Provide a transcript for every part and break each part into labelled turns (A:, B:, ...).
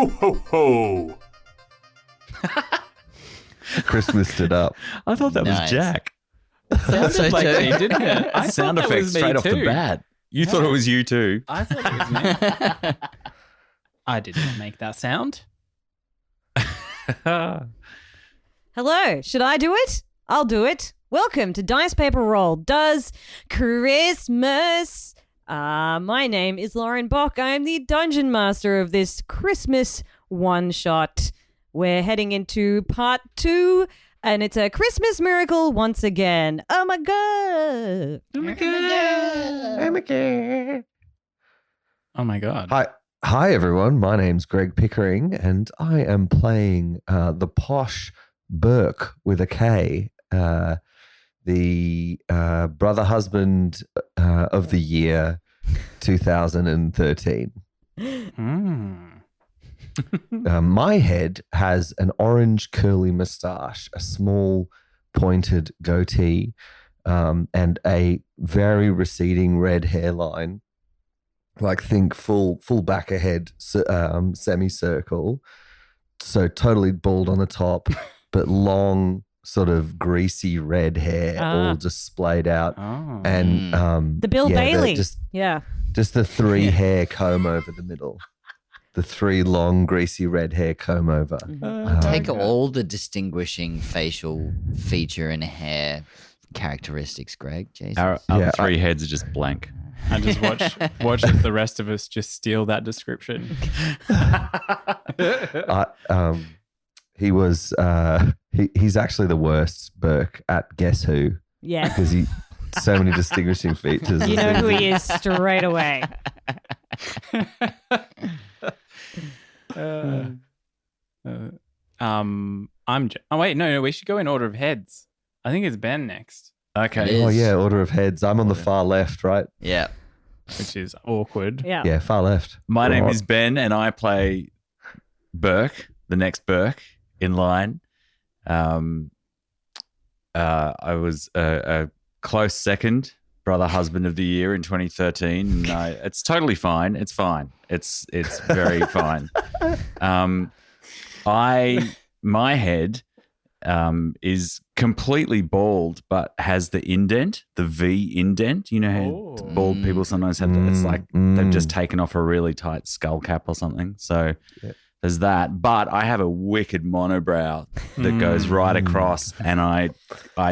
A: Ho, ho, ho.
B: Christmased it up.
C: I thought that was
D: Nice.
C: Jack.
E: Sounded
D: So
E: like
D: too.
E: me, didn't it? I
C: Sound
E: thought that
C: effects
E: was me
C: straight off the
E: too.
C: bat. You thought it was you too.
E: I thought it was me. I didn't make that sound.
F: Hello, should I do it? I'll do it. Welcome to Dice Paper Roll Does Christmas. My name is Lauren Bok. I am the dungeon master of this Christmas one-shot. We're heading into part 2, and it's a Christmas miracle once again. Oh my god.
E: Oh my god.
B: Hi everyone. My name's Greg Pickering, and I am playing the posh Burke with a K, the brother husband of the year 2013. My head has an orange curly moustache, a small pointed goatee, and a very receding red hairline. Like think full back ahead semicircle. So totally bald on the top, but long sort of greasy red hair all just splayed out.
E: Oh.
B: And
F: The Bill Bailey.
B: just
F: Yeah.
B: the 3 hair comb over the middle. The 3 long greasy red hair comb over.
D: Take all the distinguishing facial feature and hair characteristics, Greg. Jesus.
C: Our
B: Yeah,
C: 3 heads are just blank.
E: I just watch as the rest of us just steal that description.
B: He's actually the worst Burke at Guess Who,
F: Yes.
B: because he so many distinguishing features.
F: You know who he is straight away.
E: Oh wait, no, we should go in order of heads. I think it's Ben next,
C: Okay.
D: It
B: Oh
D: is.
B: yeah, order of heads. I'm on the far left, right?
D: Yeah.
E: which is awkward.
F: Yeah.
B: Yeah, far left.
C: My name
B: Right.
C: is Ben, and I play Burke, the next Burke in line. I was a close second brother husband of the year in 2013, and it's totally fine. It's fine. It's very fine. My head is completely bald, but has the indent, the V indent. You know how bald people sometimes have that? It's like they've just taken off a really tight skull cap or something. So there's that. But I have a wicked monobrow that goes right across, and I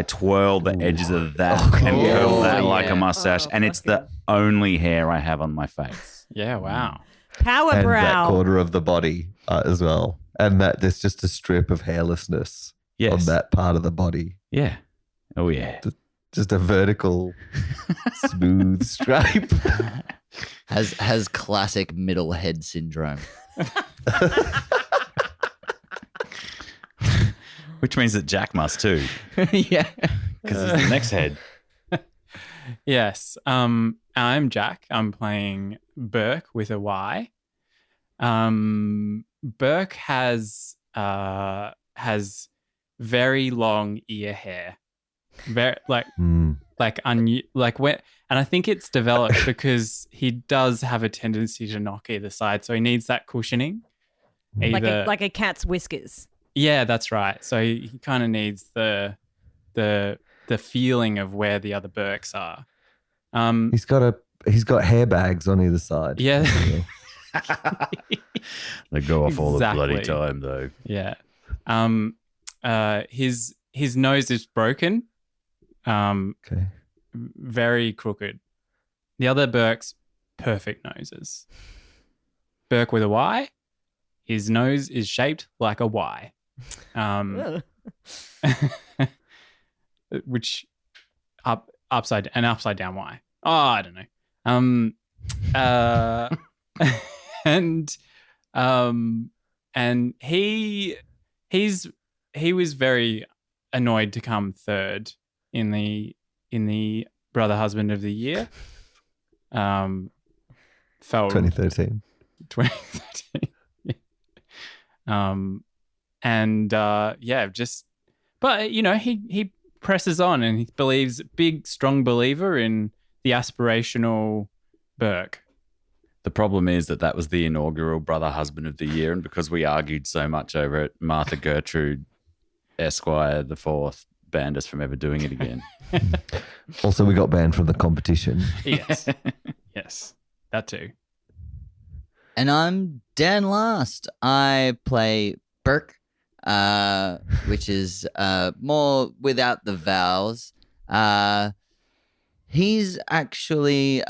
C: twirl the edges of that and curl that like a mustache. And it's the only hair I have on my face.
E: Yeah, wow.
F: Power
B: And
F: brow.
B: that quarter of the body as well. And that there's just a strip of hairlessness on
C: Yes.
B: that part of the body.
C: Yeah. Oh, yeah.
B: Just a vertical, smooth stripe.
D: Has classic middle head syndrome.
C: Which means that Jack must too,
D: Yeah.
C: because he's the next head.
E: Yes. I'm Jack. I'm playing Burke with a Y. Burke has very long ear hair. Very and I think it's developed because he does have a tendency to knock either side, so he needs that cushioning.
F: Like a cat's whiskers.
E: Yeah, that's right. So he kind of needs the feeling of where the other Burks are.
B: He's got hair bags on either side.
E: Yeah.
C: They go off all the bloody
E: Exactly.
C: time, though.
E: Yeah. His nose is broken.
B: Okay.
E: Very crooked. The other Burke's perfect noses. Burke with a Y, his nose is shaped like a Y.
F: Ugh.
E: Which upside down Y. Oh, I don't know. And he was very annoyed to come third in the brother husband of the year. Felt
B: 2013.
E: 2013. But he presses on, and he believes, big strong believer in the aspirational Burke.
C: The problem is that was the inaugural Brother Husband of the Year, and because we argued so much over it, Martha Gertrude Esquire the Fourth banned us from ever doing it again.
B: Also, we got banned from the competition.
E: Yes. Yes. That too.
D: And I'm Dan Last. I play Burke, which is more without the vowels. He's actually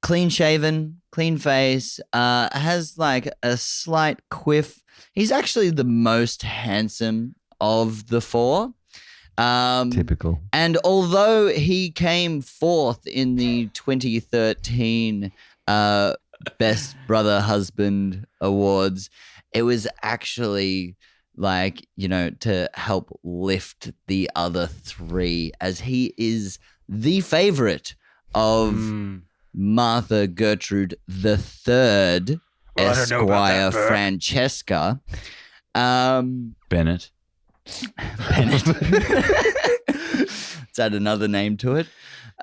D: clean shaven, clean face, has like a slight quiff. He's actually the most handsome of the four.
B: Typical.
D: And although he came fourth in the 2013 Best Brother Husband Awards, it was actually like, to help lift the other three, as he is the favorite of Martha Gertrude the Third, Esquire Francesca.
C: Bennett.
D: Let's add another name to it.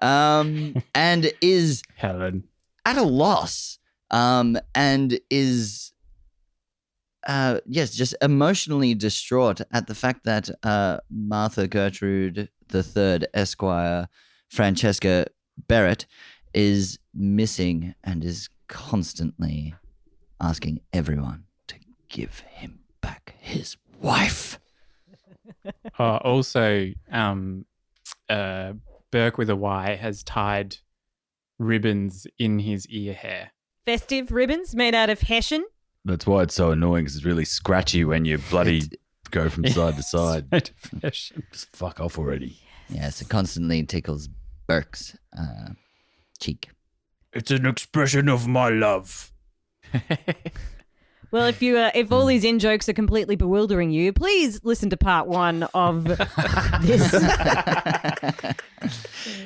D: And is
E: Helen.
D: at a loss. And is just emotionally distraught at the fact that Martha Gertrude the Third, Esquire Francesca Barrett, is missing and is constantly asking everyone to give him back his wife.
E: Also, Burke with a Y has tied ribbons in his ear hair.
F: Festive ribbons made out of hessian.
C: That's why it's so annoying, because it's really scratchy when you bloody go from side to side. Just fuck off already.
D: Yes, it constantly tickles Burke's cheek.
C: It's an expression of my love.
F: Well, if all these in-jokes are completely bewildering you, please listen to part 1 of this.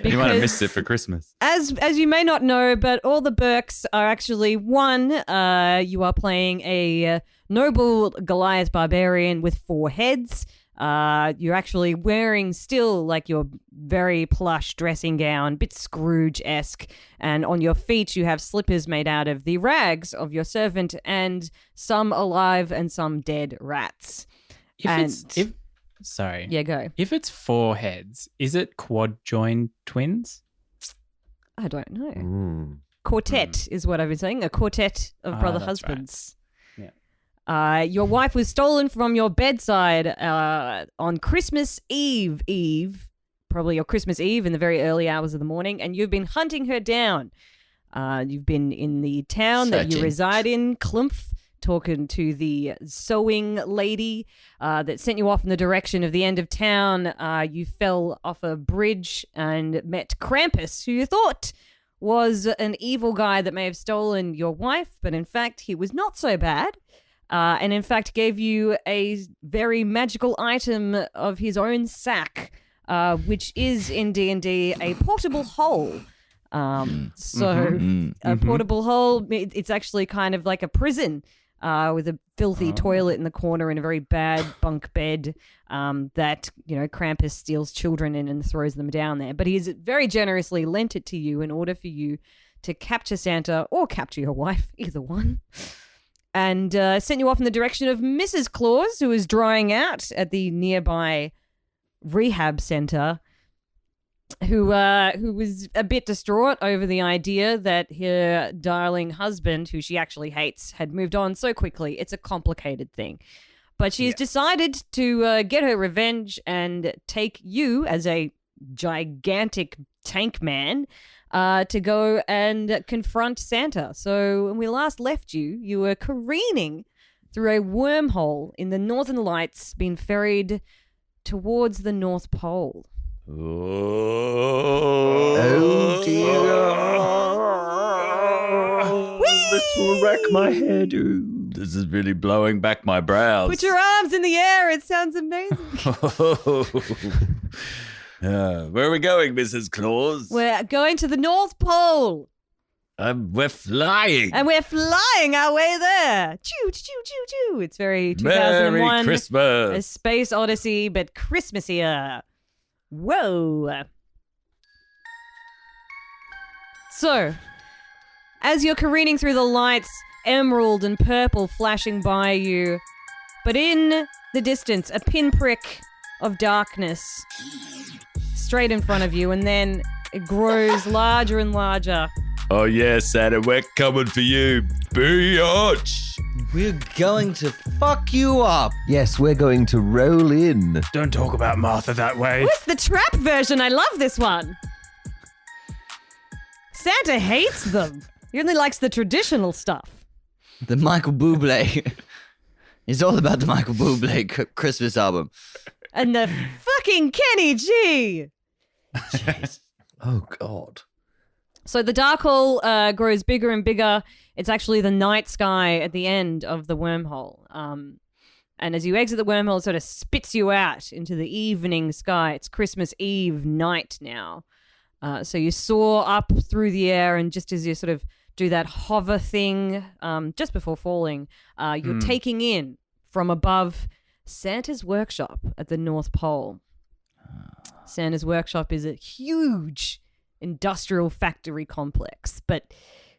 C: You might have missed it for Christmas.
F: As you may not know, but all the Burkes are actually one. You are playing a noble Goliath barbarian with 4 heads. You're actually wearing still like your very plush dressing gown, bit Scrooge-esque, and on your feet you have slippers made out of the rags of your servant, and some alive and some dead rats.
E: Sorry.
F: Yeah, go.
E: If it's 4 heads, is it quad-joined twins?
F: I don't know. Quartet is what I've been saying. A quartet of brother husbands.
E: Right.
F: Your wife was stolen from your bedside on Christmas Eve, probably your Christmas Eve in the very early hours of the morning, and you've been hunting her down. You've been in the town that you reside in, Clumph, talking to the sewing lady that sent you off in the direction of the end of town. You fell off a bridge and met Krampus, who you thought was an evil guy that may have stolen your wife, but in fact he was not so bad. And in fact gave you a very magical item of his own sack, which is in D&D a portable hole. A portable hole, it's actually kind of like a prison with a filthy toilet in the corner and a very bad bunk bed that, Krampus steals children in and throws them down there. But he's very generously lent it to you in order for you to capture Santa or capture your wife, either one. And sent you off in the direction of Mrs. Claus, who is drying out at the nearby rehab center, who was a bit distraught over the idea that her darling husband, who she actually hates, had moved on so quickly. It's a complicated thing. But she's decided to get her revenge and take you as a gigantic tank man to go and confront Santa. So when we last left you, you were careening through a wormhole in the Northern Lights, being ferried towards the North Pole.
B: Oh dear. This will wreck my hair, dude.
C: This is really blowing back my brows.
F: Put your arms in the air. It sounds amazing.
C: Where are we going, Mrs. Claus?
F: We're going to the North Pole.
C: We're flying.
F: And we're flying our way there. Choo, choo, choo, choo. It's very 2001.
C: Merry Christmas.
F: A space odyssey, but Christmasier. Whoa. So, As you're careening through the lights, emerald and purple flashing by you. But in the distance, a pinprick of darkness straight in front of you, and then it grows larger and larger.
C: Oh, yeah, Santa, we're coming for you, bitch.
D: We're going to fuck you up.
B: Yes, we're going to roll in.
E: Don't talk about Martha that way.
F: What's the trap version? I love this one. Santa hates them. He only likes the traditional stuff.
D: The Michael Bublé. It's all about the Michael Bublé Christmas album.
F: And the fucking Kenny G.
B: Oh, God.
F: So the dark hole grows bigger and bigger. It's actually the night sky at the end of the wormhole. And as you exit the wormhole, it sort of spits you out into the evening sky. It's Christmas Eve night now. So you soar up through the air, and just as you sort of do that hover thing just before falling, you're taking in from above Santa's workshop at the North Pole. Santa's workshop is a huge industrial factory complex, but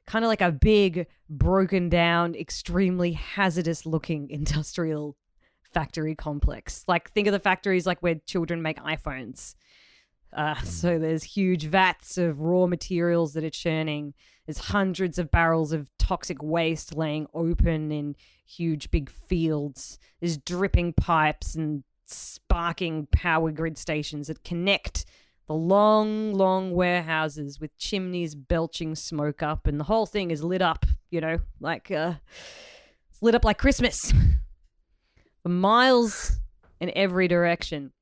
F: kind of like a big, broken down, extremely hazardous looking industrial factory complex. Like, think of the factories like where children make iPhones. So there's huge vats of raw materials that are churning. There's hundreds of barrels of toxic waste laying open in huge big fields. There's dripping pipes and sparking power grid stations that connect the long, long warehouses with chimneys belching smoke up, and the whole thing is lit up, like it's lit up like Christmas for miles in every direction.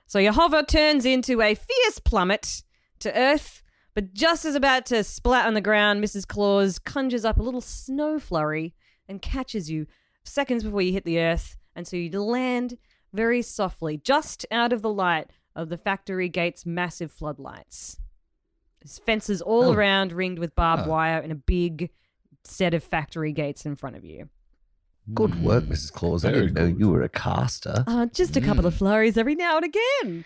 F: So your hover turns into a fierce plummet to Earth, but just as about to splat on the ground, Mrs. Claus conjures up a little snow flurry and catches you seconds before you hit the Earth, and so you land very softly, just out of the light of the factory gate's massive floodlights. There's fences all around, ringed with barbed wire, and a big set of factory gates in front of you.
B: Good work, Mrs. Claus. I didn't know you were a caster.
F: Just a couple of flurries every now and again,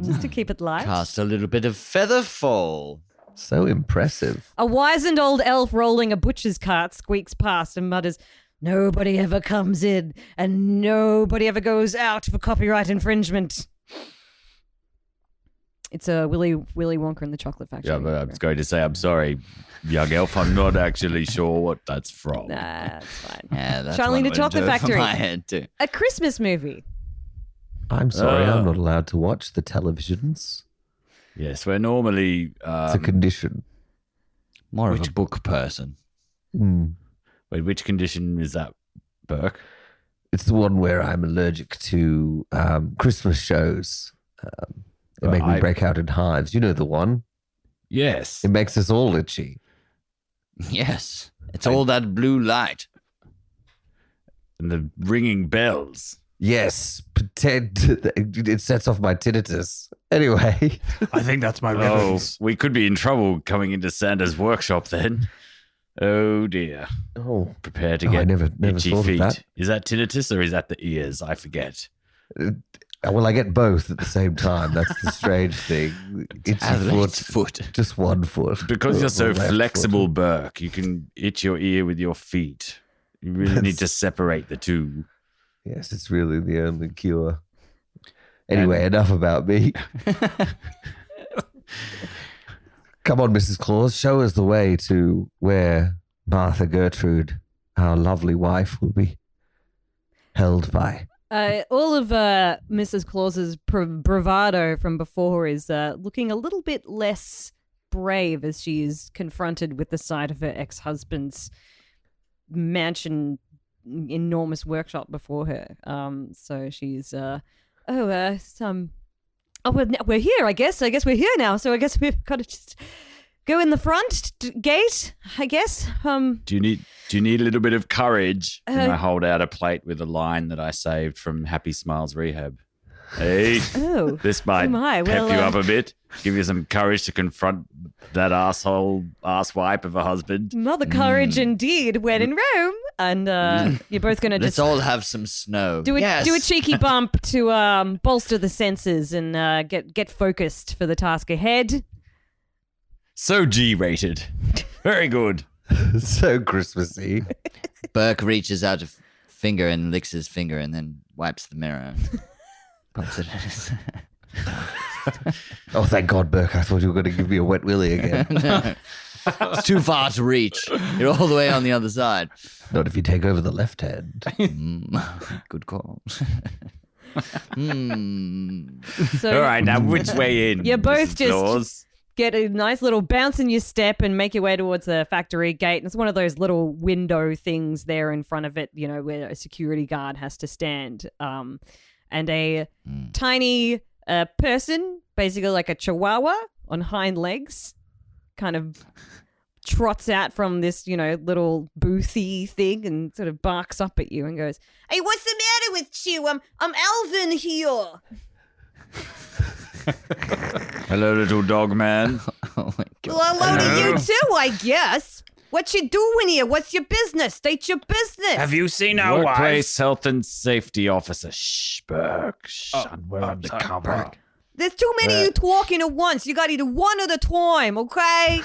F: just to keep it light.
D: Cast a little bit of feather fall.
B: So impressive.
F: A wizened old elf rolling a butcher's cart squeaks past and mutters, "Nobody ever comes in and nobody ever goes out for copyright infringement." It's a Willy Wonka and the Chocolate Factory.
C: Yeah, but I was going to say, I'm sorry, young elf. I'm not actually sure what that's from.
F: Nah, that's fine.
D: Yeah, that's
F: Charlie and the Chocolate Factory.
D: My head too.
F: A Christmas movie.
B: I'm sorry, I'm not allowed to watch the televisions.
C: Yes, we're normally...
B: It's a condition.
D: More of a book person.
C: Wait, which condition is that, Burke?
B: It's the one where I'm allergic to Christmas shows. They make me break out in hives. You know the one?
C: Yes.
B: It makes us all itchy.
D: Yes. It's all that blue light.
C: And the ringing bells.
B: Yes. It sets off my tinnitus. Anyway.
E: I think that's my ribbons.
C: We could be in trouble coming into Santa's workshop then. Oh, dear.
B: Oh.
C: Prepare to get
B: I never
C: itchy
B: thought
C: feet.
B: of that.
C: Is that tinnitus or is that the ears? I forget.
B: Well, I get both at the same time. That's the strange thing. Itchy foot. Just one foot.
C: Because you're so
B: Left
C: flexible,
B: foot.
C: Burke, you can itch your ear with your feet. You really need to separate the two.
B: Yes, it's really the only cure. Anyway, enough about me. Come on, Mrs. Claus, show us the way to where Martha Gertrude, our lovely wife, will be held by.
F: All of Mrs. Claus's bravado from before is looking a little bit less brave as she is confronted with the sight of her ex-husband's mansion, enormous workshop before her. So she's, we're here, I guess. I guess we're here now. So I guess we've got to just go in the front gate, I guess.
C: Do you need a little bit of courage? And I hold out a plate with a line that I saved from Happy Smiles Rehab. Hey, this might pep you up a bit, give you some courage to confront that asswipe of a husband.
F: Mother courage indeed when in Rome. And you're both going to
D: Let's all have some snow.
F: do a cheeky bump to bolster the senses and get focused for the task ahead.
C: So G-rated. Very good.
B: So Christmassy.
D: Burke reaches out a finger and licks his finger and then wipes the mirror. And pops it in his...
B: Oh, thank God, Burke. I thought you were going to give me a wet willy again.
D: No. It's too far to reach. You're all the way on the other side.
B: Not if you take over the left hand.
D: Good call.
F: So
C: All right, now which way in?
F: You both
C: Mrs.
F: just
C: Claus?
F: get a nice little bounce in your step and make your way towards the factory gate. And it's one of those little window things there in front of it, you know, where a security guard has to stand. And a tiny person, basically like a chihuahua on hind legs, kind of trots out from this, you know, little boothy thing and sort of barks up at you and goes, "Hey, what's the matter with you? I'm Alvin here."
C: Hello, little dog man.
D: Oh my God.
F: Well, hello to you too, I guess. What you doing here? What's your business? State your business.
A: Have you seen our
C: Workplace
A: wives?
C: health and safety officer. Shh, Burke. Shh, we're undercover.
F: There's too many of you talking at once. You got to do one at a time, okay?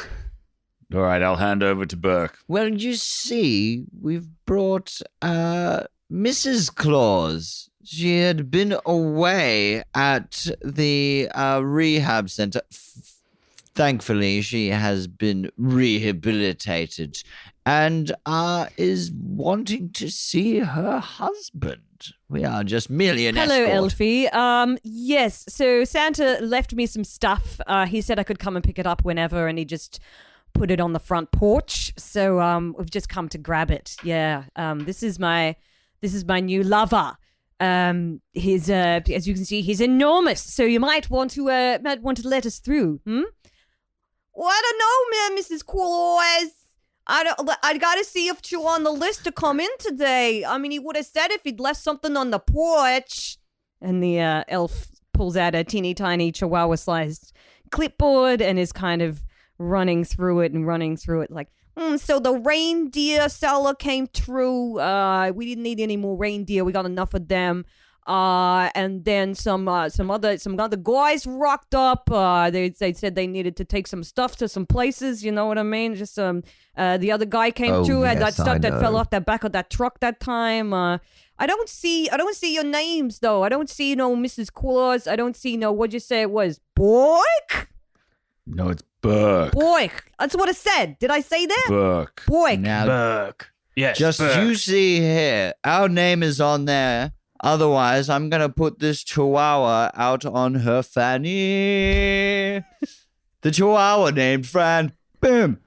C: All right, I'll hand over to Burke.
D: Well, you see, we've brought Mrs. Claus. She had been away at the rehab center. Thankfully, she has been rehabilitated and is wanting to see her husband. We are just merely an
F: Hello,
D: escort.
F: Elfie. Yes, so Santa left me some stuff. He said I could come and pick it up whenever, and he just put it on the front porch. So we've just come to grab it. Yeah. This is my new lover. He's as you can see, he's enormous. So you might want to let us through. Well, I don't know, Mrs. Claus. I gotta see if you're on the list to come in today. I mean, he would have said if he'd left something on the porch. And the elf pulls out a teeny tiny chihuahua-sized clipboard and is kind of running through it like, so the reindeer seller came through. We didn't need any more reindeer. We got enough of them. And then some other guys rocked up. They said they needed to take some stuff to some places. You know what I mean? Just the other guy came through, had that
B: yes,
F: stuff
B: I
F: that fell
B: know.
F: off the back of that truck that time. I don't see your names though. I don't see no Mrs. Claus. I don't see no, what'd you say it was? Boik?
C: No, it's Burke.
F: Boik. That's what it said. Did I say that?
C: Burke.
F: Boik.
D: Now,
A: Burke. Yes,
D: just
A: Burke.
D: you see here, our name is on there. Otherwise, I'm going to put this chihuahua out on her fanny. The chihuahua named Fran. Boom.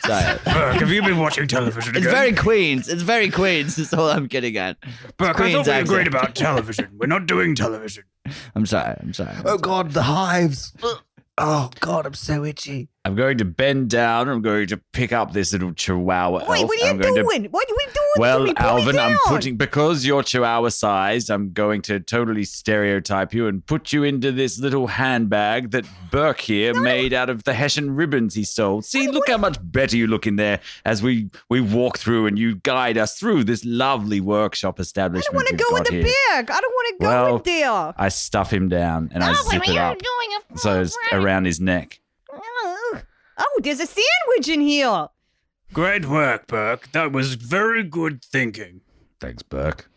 D: Sorry.
A: Burke, have you been watching television
D: It's
A: again?
D: very Queens. It's very Queens. That's all I'm getting at.
A: Burke, I
D: Queen's
A: thought we
D: accent.
A: agreed about television. We're not doing television.
D: I'm sorry.
B: Oh, God, the hives. Oh, God, I'm so itchy.
C: I'm going to bend down. I'm going to pick up this little chihuahua
F: Wait,
C: elf.
F: what are you
C: I'm going to-
F: doing? What are you doing?
C: Well,
F: to me? Put me
C: Alvin, I'm
F: down.
C: because you're chihuahua sized, I'm going to totally stereotype you and put you into this little handbag that Burke here made out of the Hessian ribbons he stole. See, look how much better you look in there as we walk through and you guide us through this lovely workshop
F: I
C: establishment.
F: don't want to
C: we've
F: go in
C: got
F: the
C: here.
F: bag. I don't want to go
C: Well,
F: in there.
C: I stuff him down and I zip it up so it's around his neck.
F: Oh, there's a sandwich in here.
A: Great work, Burke. That was very good thinking.
C: Thanks, Burke.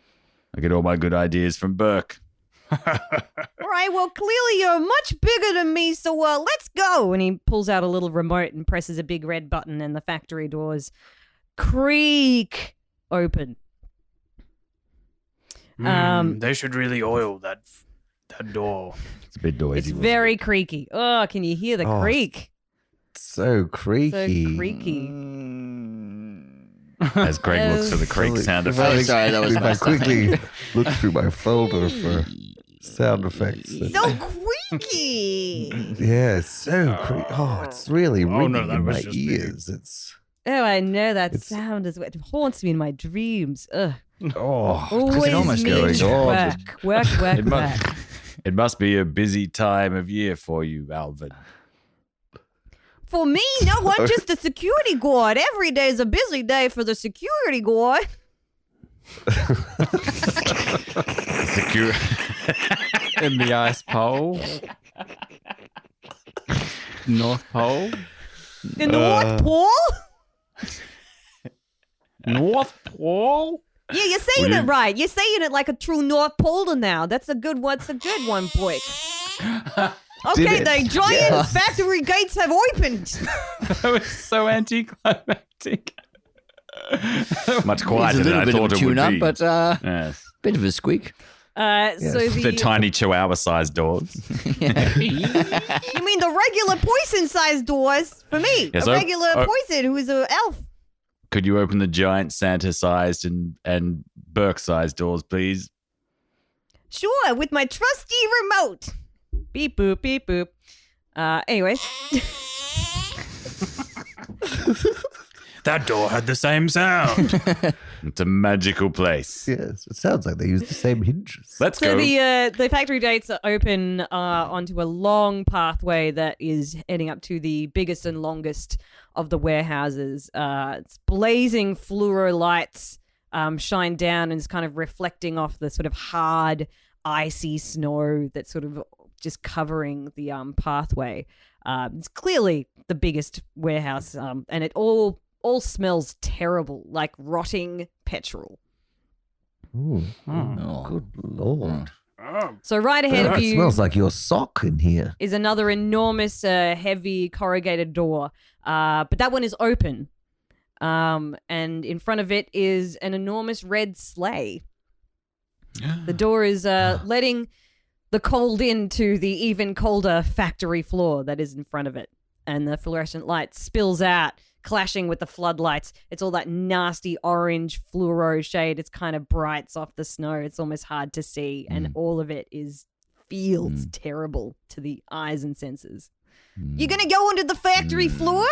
C: I get all my good ideas from Burke.
F: All right, well, clearly you're much bigger than me, so let's go. And he pulls out a little remote and presses a big red button, and the factory doors creak open.
A: They should really oil that door.
C: It's a bit noisy.
F: It's
C: wasn't
F: very
C: it?
F: creaky. Oh, can you hear the
B: Oh,
F: creak?
B: So creaky.
F: So creaky.
C: As Greg looks for the creak sound
B: If
C: effect.
B: I-
D: Sorry, that was
B: if I
D: my
B: quickly look through my folder for sound effects.
F: So creaky.
B: Yeah, it's so creaky. Oh, it's really ringing
A: no, that
B: in
A: was
B: my
A: just me.
B: ears. It's
F: Oh, I know that
B: It's-
F: sound is what haunts me in my dreams. Ugh.
B: oh,
F: Always means
B: going on.
F: work,
C: It must,
F: work.
C: it must be a busy time of year for you, Alvin.
F: For me, no, I'm just a security guard. Every day is a busy day for the security guard.
C: Secure.
E: In the ice pole. North Pole.
F: The North Pole?
C: North Pole?
F: Yeah, you're saying it right. You're saying it like a true North Polar now. That's a good one. It's a good one, boy. Okay, the giant factory gates have opened.
E: That was so anticlimactic.
C: Much quieter than I thought it would be.
D: But
C: Yes.
D: bit of a squeak.
F: So
C: The tiny chihuahua-sized doors.
F: You mean the regular poison-sized doors for me?
C: Yes,
F: a regular poison who is an elf.
C: Could you open the giant Santa-sized and Burke-sized doors, please?
F: Sure, with my trusty remote. Beep boop, beep boop. Anyways.
A: That door had the same sound.
C: It's a magical place.
B: Yes, it sounds like they use the same hinges.
C: Let's
F: So
C: go.
F: the factory gates are open onto a long pathway that is heading up to the biggest and longest of the warehouses. It's blazing fluoro lights shine down and is kind of reflecting off the sort of hard, icy snow that's sort of just covering the pathway. It's clearly the biggest warehouse, and it all smells terrible, like rotting petrol.
B: Ooh.
D: Oh.
B: Good Lord.
A: Oh,
F: So right ahead of
B: It
F: you
B: smells like your sock in here.
F: is another enormous, heavy corrugated door, but that one is open. And in front of it is an enormous red sleigh. The door is letting the cold into the even colder factory floor that is in front of it. And the fluorescent light spills out, clashing with the floodlights. It's all that nasty orange fluoro shade. It's kind of brights off the snow. It's almost hard to see. And all of it feels terrible to the eyes and senses. You gonna go onto the factory floor?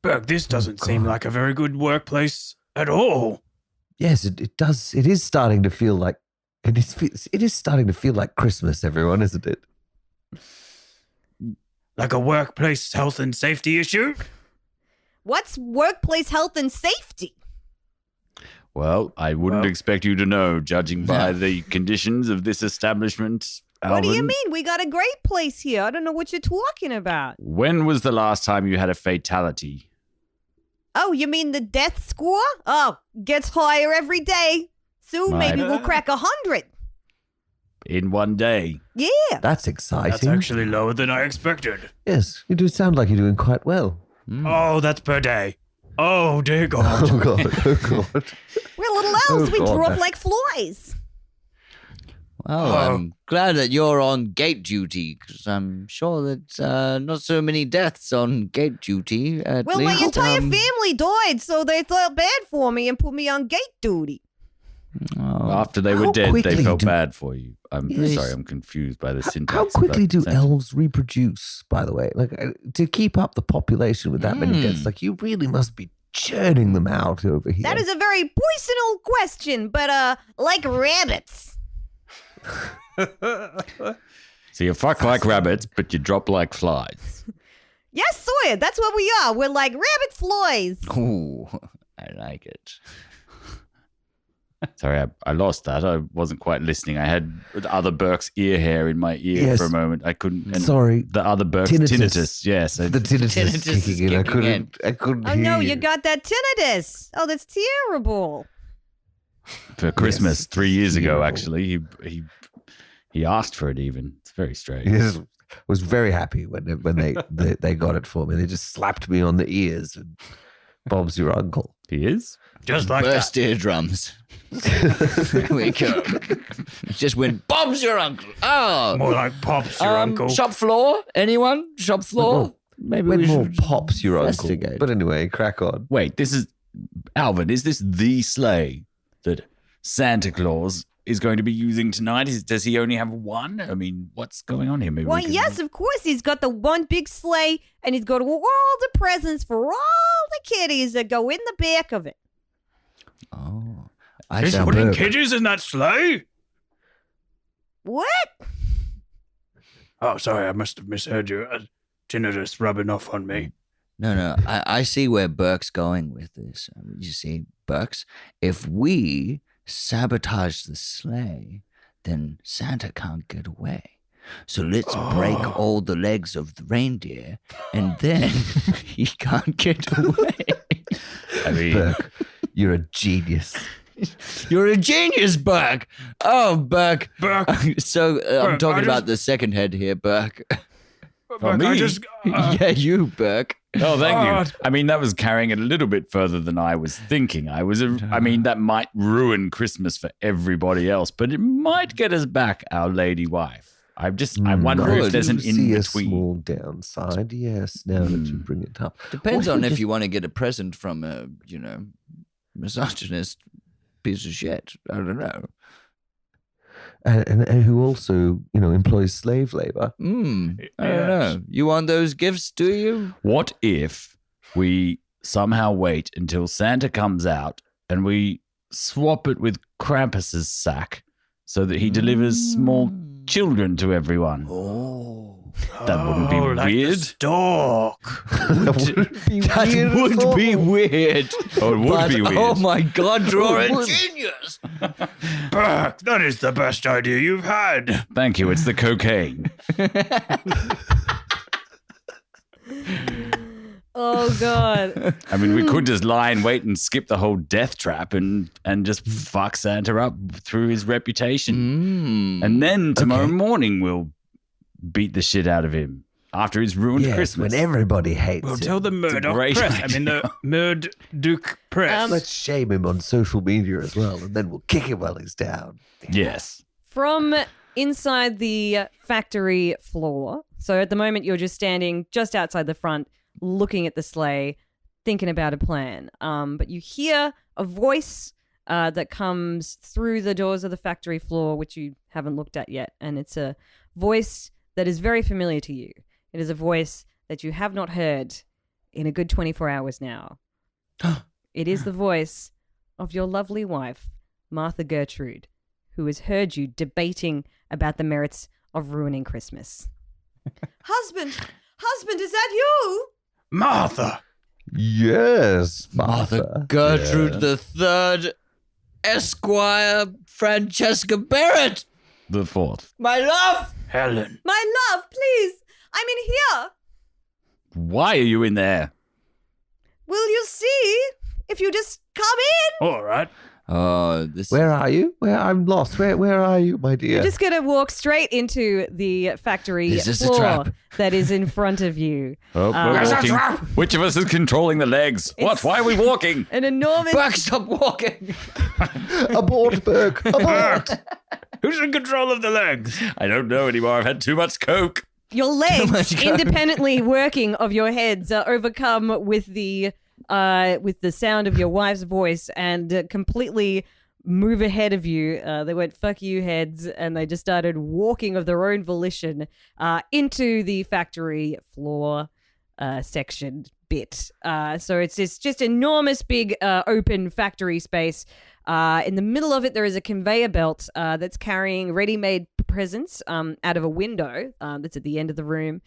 A: Burke, this doesn't seem like a very good workplace at all.
B: Yes, it does. It is starting to feel like it is starting to feel like Christmas, everyone, isn't it?
A: Like a workplace health and safety issue?
F: What's workplace health and safety?
C: Well, I wouldn't expect you to know, judging by the conditions of this establishment.
F: What do you
C: Alvin.
F: mean? We got a great place here. I don't know what you're talking about.
C: When was the last time you had a fatality?
F: Oh, you mean the death score? Oh, gets higher every day. Soon
C: My-
F: maybe we'll crack 100.
C: In one day.
F: Yeah.
B: That's exciting.
A: That's actually lower than I expected.
B: Yes, you do sound like you're doing quite well.
A: Oh, that's per day. Oh, dear God.
B: Oh God! Oh God!
F: We're little elves. We
B: God,
F: drop
B: that's-
F: like flies.
D: Well, I'm glad that you're on gate duty, because I'm sure that not so many deaths on gate duty. At
F: Well,
D: least.
F: my entire family died, so they felt bad for me and put me on gate duty.
C: After they were
B: How
C: dead, they
B: quickly
C: felt
B: do-
C: bad for you. I'm
B: Yes.
C: sorry, I'm confused by the syntax.
B: How
C: of
B: quickly
C: that
B: do
C: sentence.
B: elves reproduce? By the way, like to keep up the population with that many deaths, like you really must be churning them out over here.
F: That is a very personal question, but like rabbits.
C: So you fuck like rabbits, but you drop like flies.
F: Yes, sir. That's what we are. We're like rabbit flies.
D: Ooh, I like it.
C: Sorry, I lost that. I wasn't quite listening. I had the other Burke's ear hair in my ear
B: Yes.
C: for a moment. I couldn't. And
B: Sorry.
C: the other Burke's
B: Tinnitus.
C: tinnitus. Yes,
B: The tinnitus is
D: Tinnitus is
B: kicking in. I
D: kicking in.
B: couldn't
F: Oh
B: hear
F: no, you got that tinnitus. Oh, that's terrible.
C: for Christmas 3 years ago.
B: terrible.
C: Actually, he asked for it. Even it's very strange.
B: Yes, was very happy when they got it for me. They just slapped me on the ears. And Bob's your uncle.
C: He is.
A: Just like
D: Burst
A: that.
D: eardrums. There we go. It just went, Bob's your uncle. Oh.
A: More like Pops, your uncle.
D: Shop floor? Anyone? Shop floor? Maybe
B: When
D: we
B: more
D: should
B: pops your uncle.
D: investigate.
B: But anyway, crack on.
C: Wait, this is Alvin. Is this the sleigh that Santa Claus is going to be using tonight? Does he only have one? I mean, what's going on here? Maybe
F: Why,
C: we can-
F: yes, of course. He's got the one big sleigh, and he's got all the presents for all the kiddies that go in the back of it.
D: Oh. I
A: He's
D: shall
A: putting
B: Burke.
A: kiddies in that sleigh?
F: What?
A: Oh, sorry, I must have misheard you. Tinnitus rubbing off on me.
D: No. I see where Burke's going with this. You see, Burke's, if we sabotage the sleigh, then Santa can't get away. So let's break all the legs of the reindeer, and then he can't get away.
C: I mean,
B: Burke, you're a genius.
D: You're a genius, Burke. Oh, Burke.
A: Burke.
D: So I'm
A: Burke,
D: talking
A: I
D: about
A: just-
D: the second head here, Burke.
A: Burke,
C: me?
A: I just.
D: Yeah, you, Burke.
C: oh, thank
A: God.
C: you. I mean, that was carrying it a little bit further than I was thinking. I mean, that might ruin Christmas for everybody else, but it might get us back our lady wife. I wonder
B: I
C: if there's an
B: do see a
C: in-between.
B: small downside, yes, now that you bring it up.
D: Depends
B: What
D: on
B: we
D: if
B: just-
D: you want to get a present from a, misogynist piece of shit. I don't know.
B: And who also, employs slave labor.
D: I don't
A: Yes.
D: know. You want those gifts, do you?
C: What if we somehow wait until Santa comes out and we swap it with Krampus's sack so that he delivers small children to everyone?
D: Oh.
C: That wouldn't be
A: like the
C: weird.
A: stork.
B: That wouldn't be
D: That
B: weird at
D: would be
B: all.
D: weird.
C: Oh, it would
D: But,
C: be weird.
D: Oh my God, you're
B: It
D: a
B: would.
D: genius.
A: Burke, that is the best idea you've had.
C: Thank you. It's the cocaine.
F: Oh God.
C: I mean, we could just lie in wait and skip the whole death trap and just fuck Santa up through his reputation. And then tomorrow morning we'll beat the shit out of him after he's ruined
B: Yes,
C: Christmas.
B: when everybody hates
A: We'll
B: him.
A: tell the Murdoch
C: great
A: Press. I mean,
C: idea.
A: the Murdoch Press.
B: Let's shame him on social media as well, and then we'll kick him while he's down.
C: Yes.
F: From inside the factory floor. So at the moment, you're just standing just outside the front, looking at the sleigh, thinking about a plan. But you hear a voice that comes through the doors of the factory floor, which you haven't looked at yet. And it's a voice that is very familiar to you. It is a voice that you have not heard in a good 24 hours now. It is the voice of your lovely wife, Martha Gertrude, who has heard you debating about the merits of ruining Christmas. Husband, is that you?
A: Martha.
B: Yes,
D: Martha Gertrude the Third, Esquire Francesca Barrett.
C: The fourth.
D: My love.
A: Helen.
F: My love, please. I'm in here.
C: Why are you in there?
F: Will you see if you just come in?
A: All right.
D: Oh, this.
B: Where are you? I'm lost. Where are you, my dear?
F: You're just going to walk straight into the factory
D: Is this a
F: floor
D: trap?
F: that is in front of you.
C: Oh, we're
A: There's a
C: walking.
A: trap.
C: Which of us is controlling the legs? What? Why are we walking?
F: An enormous...
D: Back, stop walking.
B: Abort, Burke. Abort.
A: Who's in control of the legs?
C: I don't know anymore. I've had too much coke.
F: Your legs,
D: much coke.
F: independently working of your heads, are overcome with the sound of your wife's voice and completely move ahead of you. They went "fuck you" heads, and they just started walking of their own volition into the factory floor section bit. So it's this just enormous, big, open factory space. In the middle of it, there is a conveyor belt that's carrying ready-made presents out of a window that's at the end of the room.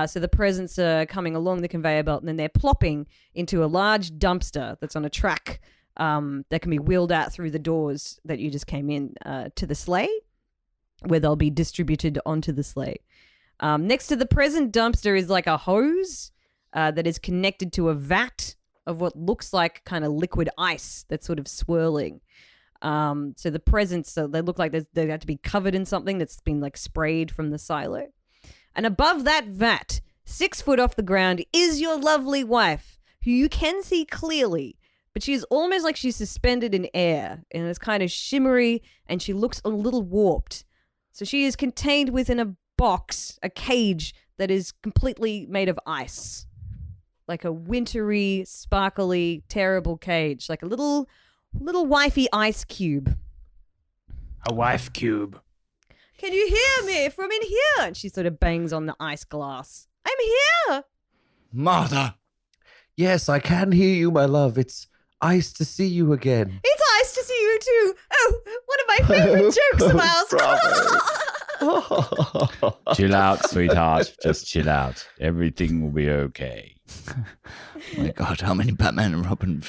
F: So the presents are coming along the conveyor belt, and then they're plopping into a large dumpster that's on a track that can be wheeled out through the doors that you just came in to the sleigh, where they'll be distributed onto the sleigh. Next to the present dumpster is like a hose that is connected to a vat of what looks like kind of liquid ice that's sort of swirling. So the presents, they look like they have to be covered in something that's been like sprayed from the silo. And above that vat, 6 foot off the ground, is your lovely wife, who you can see clearly, but she's almost like she's suspended in air, and it's kind of shimmery, and she looks a little warped. So she is contained within a box, a cage that is completely made of ice. Like a wintry, sparkly, terrible cage. Like a little wifey ice cube.
A: A wife cube.
F: Can you hear me from in here? And she sort of bangs on the ice glass. I'm here.
D: Martha.
B: Yes, I can hear you, my love. It's ice to see you again.
F: It's nice to see you too. Oh, one of my favorite jokes of ours.
C: Chill out, sweetheart. Just chill out. Everything will be okay.
D: Oh my God, how many Batman and Robin?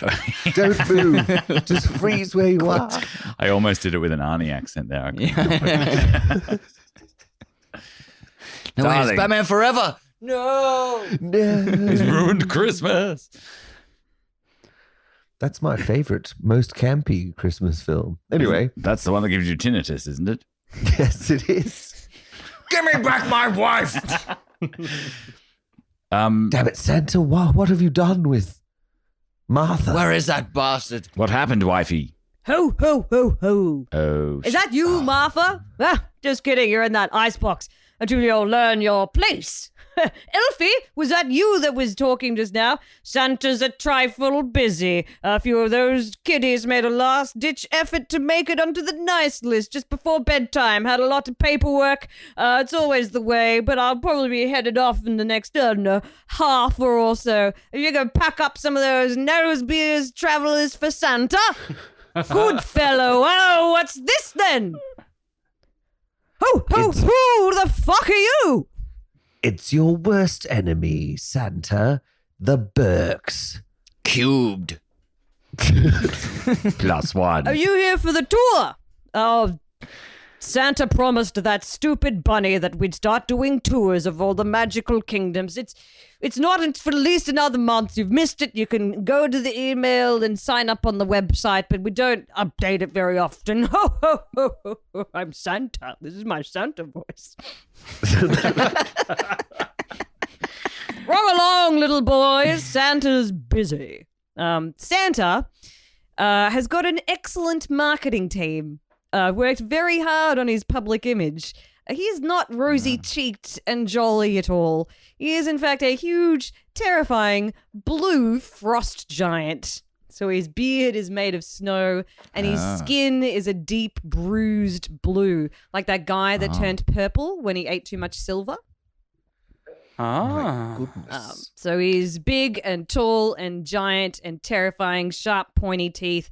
B: Don't move. Just freeze where you are.
C: I almost did it with an Arnie accent there.
D: No, wait,
C: Darling.
D: it's Batman Forever. No.
C: He's ruined Christmas.
B: That's my favorite, most campy Christmas film. Anyway,
C: That's the one that gives you tinnitus, isn't it?
B: yes, it is.
C: Give me back my wife.
B: Damn it, Santa! What have you done with Martha?
D: Where is that bastard?
C: What happened, wifey?
F: Ho, ho, ho, ho.
C: Oh,
F: Is that you, Martha? Ah, just kidding. You're in that icebox until you learn your place. Elfie, was that you that was talking just now? Santa's a trifle busy. A few of those kiddies made a last-ditch effort to make it onto the nice list just before bedtime. Had a lot of paperwork. It's always the way, but I'll probably be headed off in the next, half hour or so. Are you going to pack up some of those nose beers travelers for Santa? Good fellow. Oh, what's this then? Who the fuck are you?
B: It's your worst enemy, Santa. The Burks.
D: Cubed.
C: +1.
F: Are you here for the tour? Oh, Santa promised that stupid bunny that we'd start doing tours of all the magical kingdoms. It's not for at least another month. You've missed it. You can go to the email and sign up on the website, but we don't update it very often. Ho, ho, ho, ho, ho. I'm Santa. This is my Santa voice. Run along, little boys. Santa's busy. Santa has got an excellent marketing team. Worked very hard on his public image. He's not rosy-cheeked and jolly at all. He is, in fact, a huge, terrifying blue frost giant. So his beard is made of snow, and his skin is a deep, bruised blue, like that guy that turned purple when he ate too much silver. So he's big and tall and giant and terrifying, sharp, pointy teeth,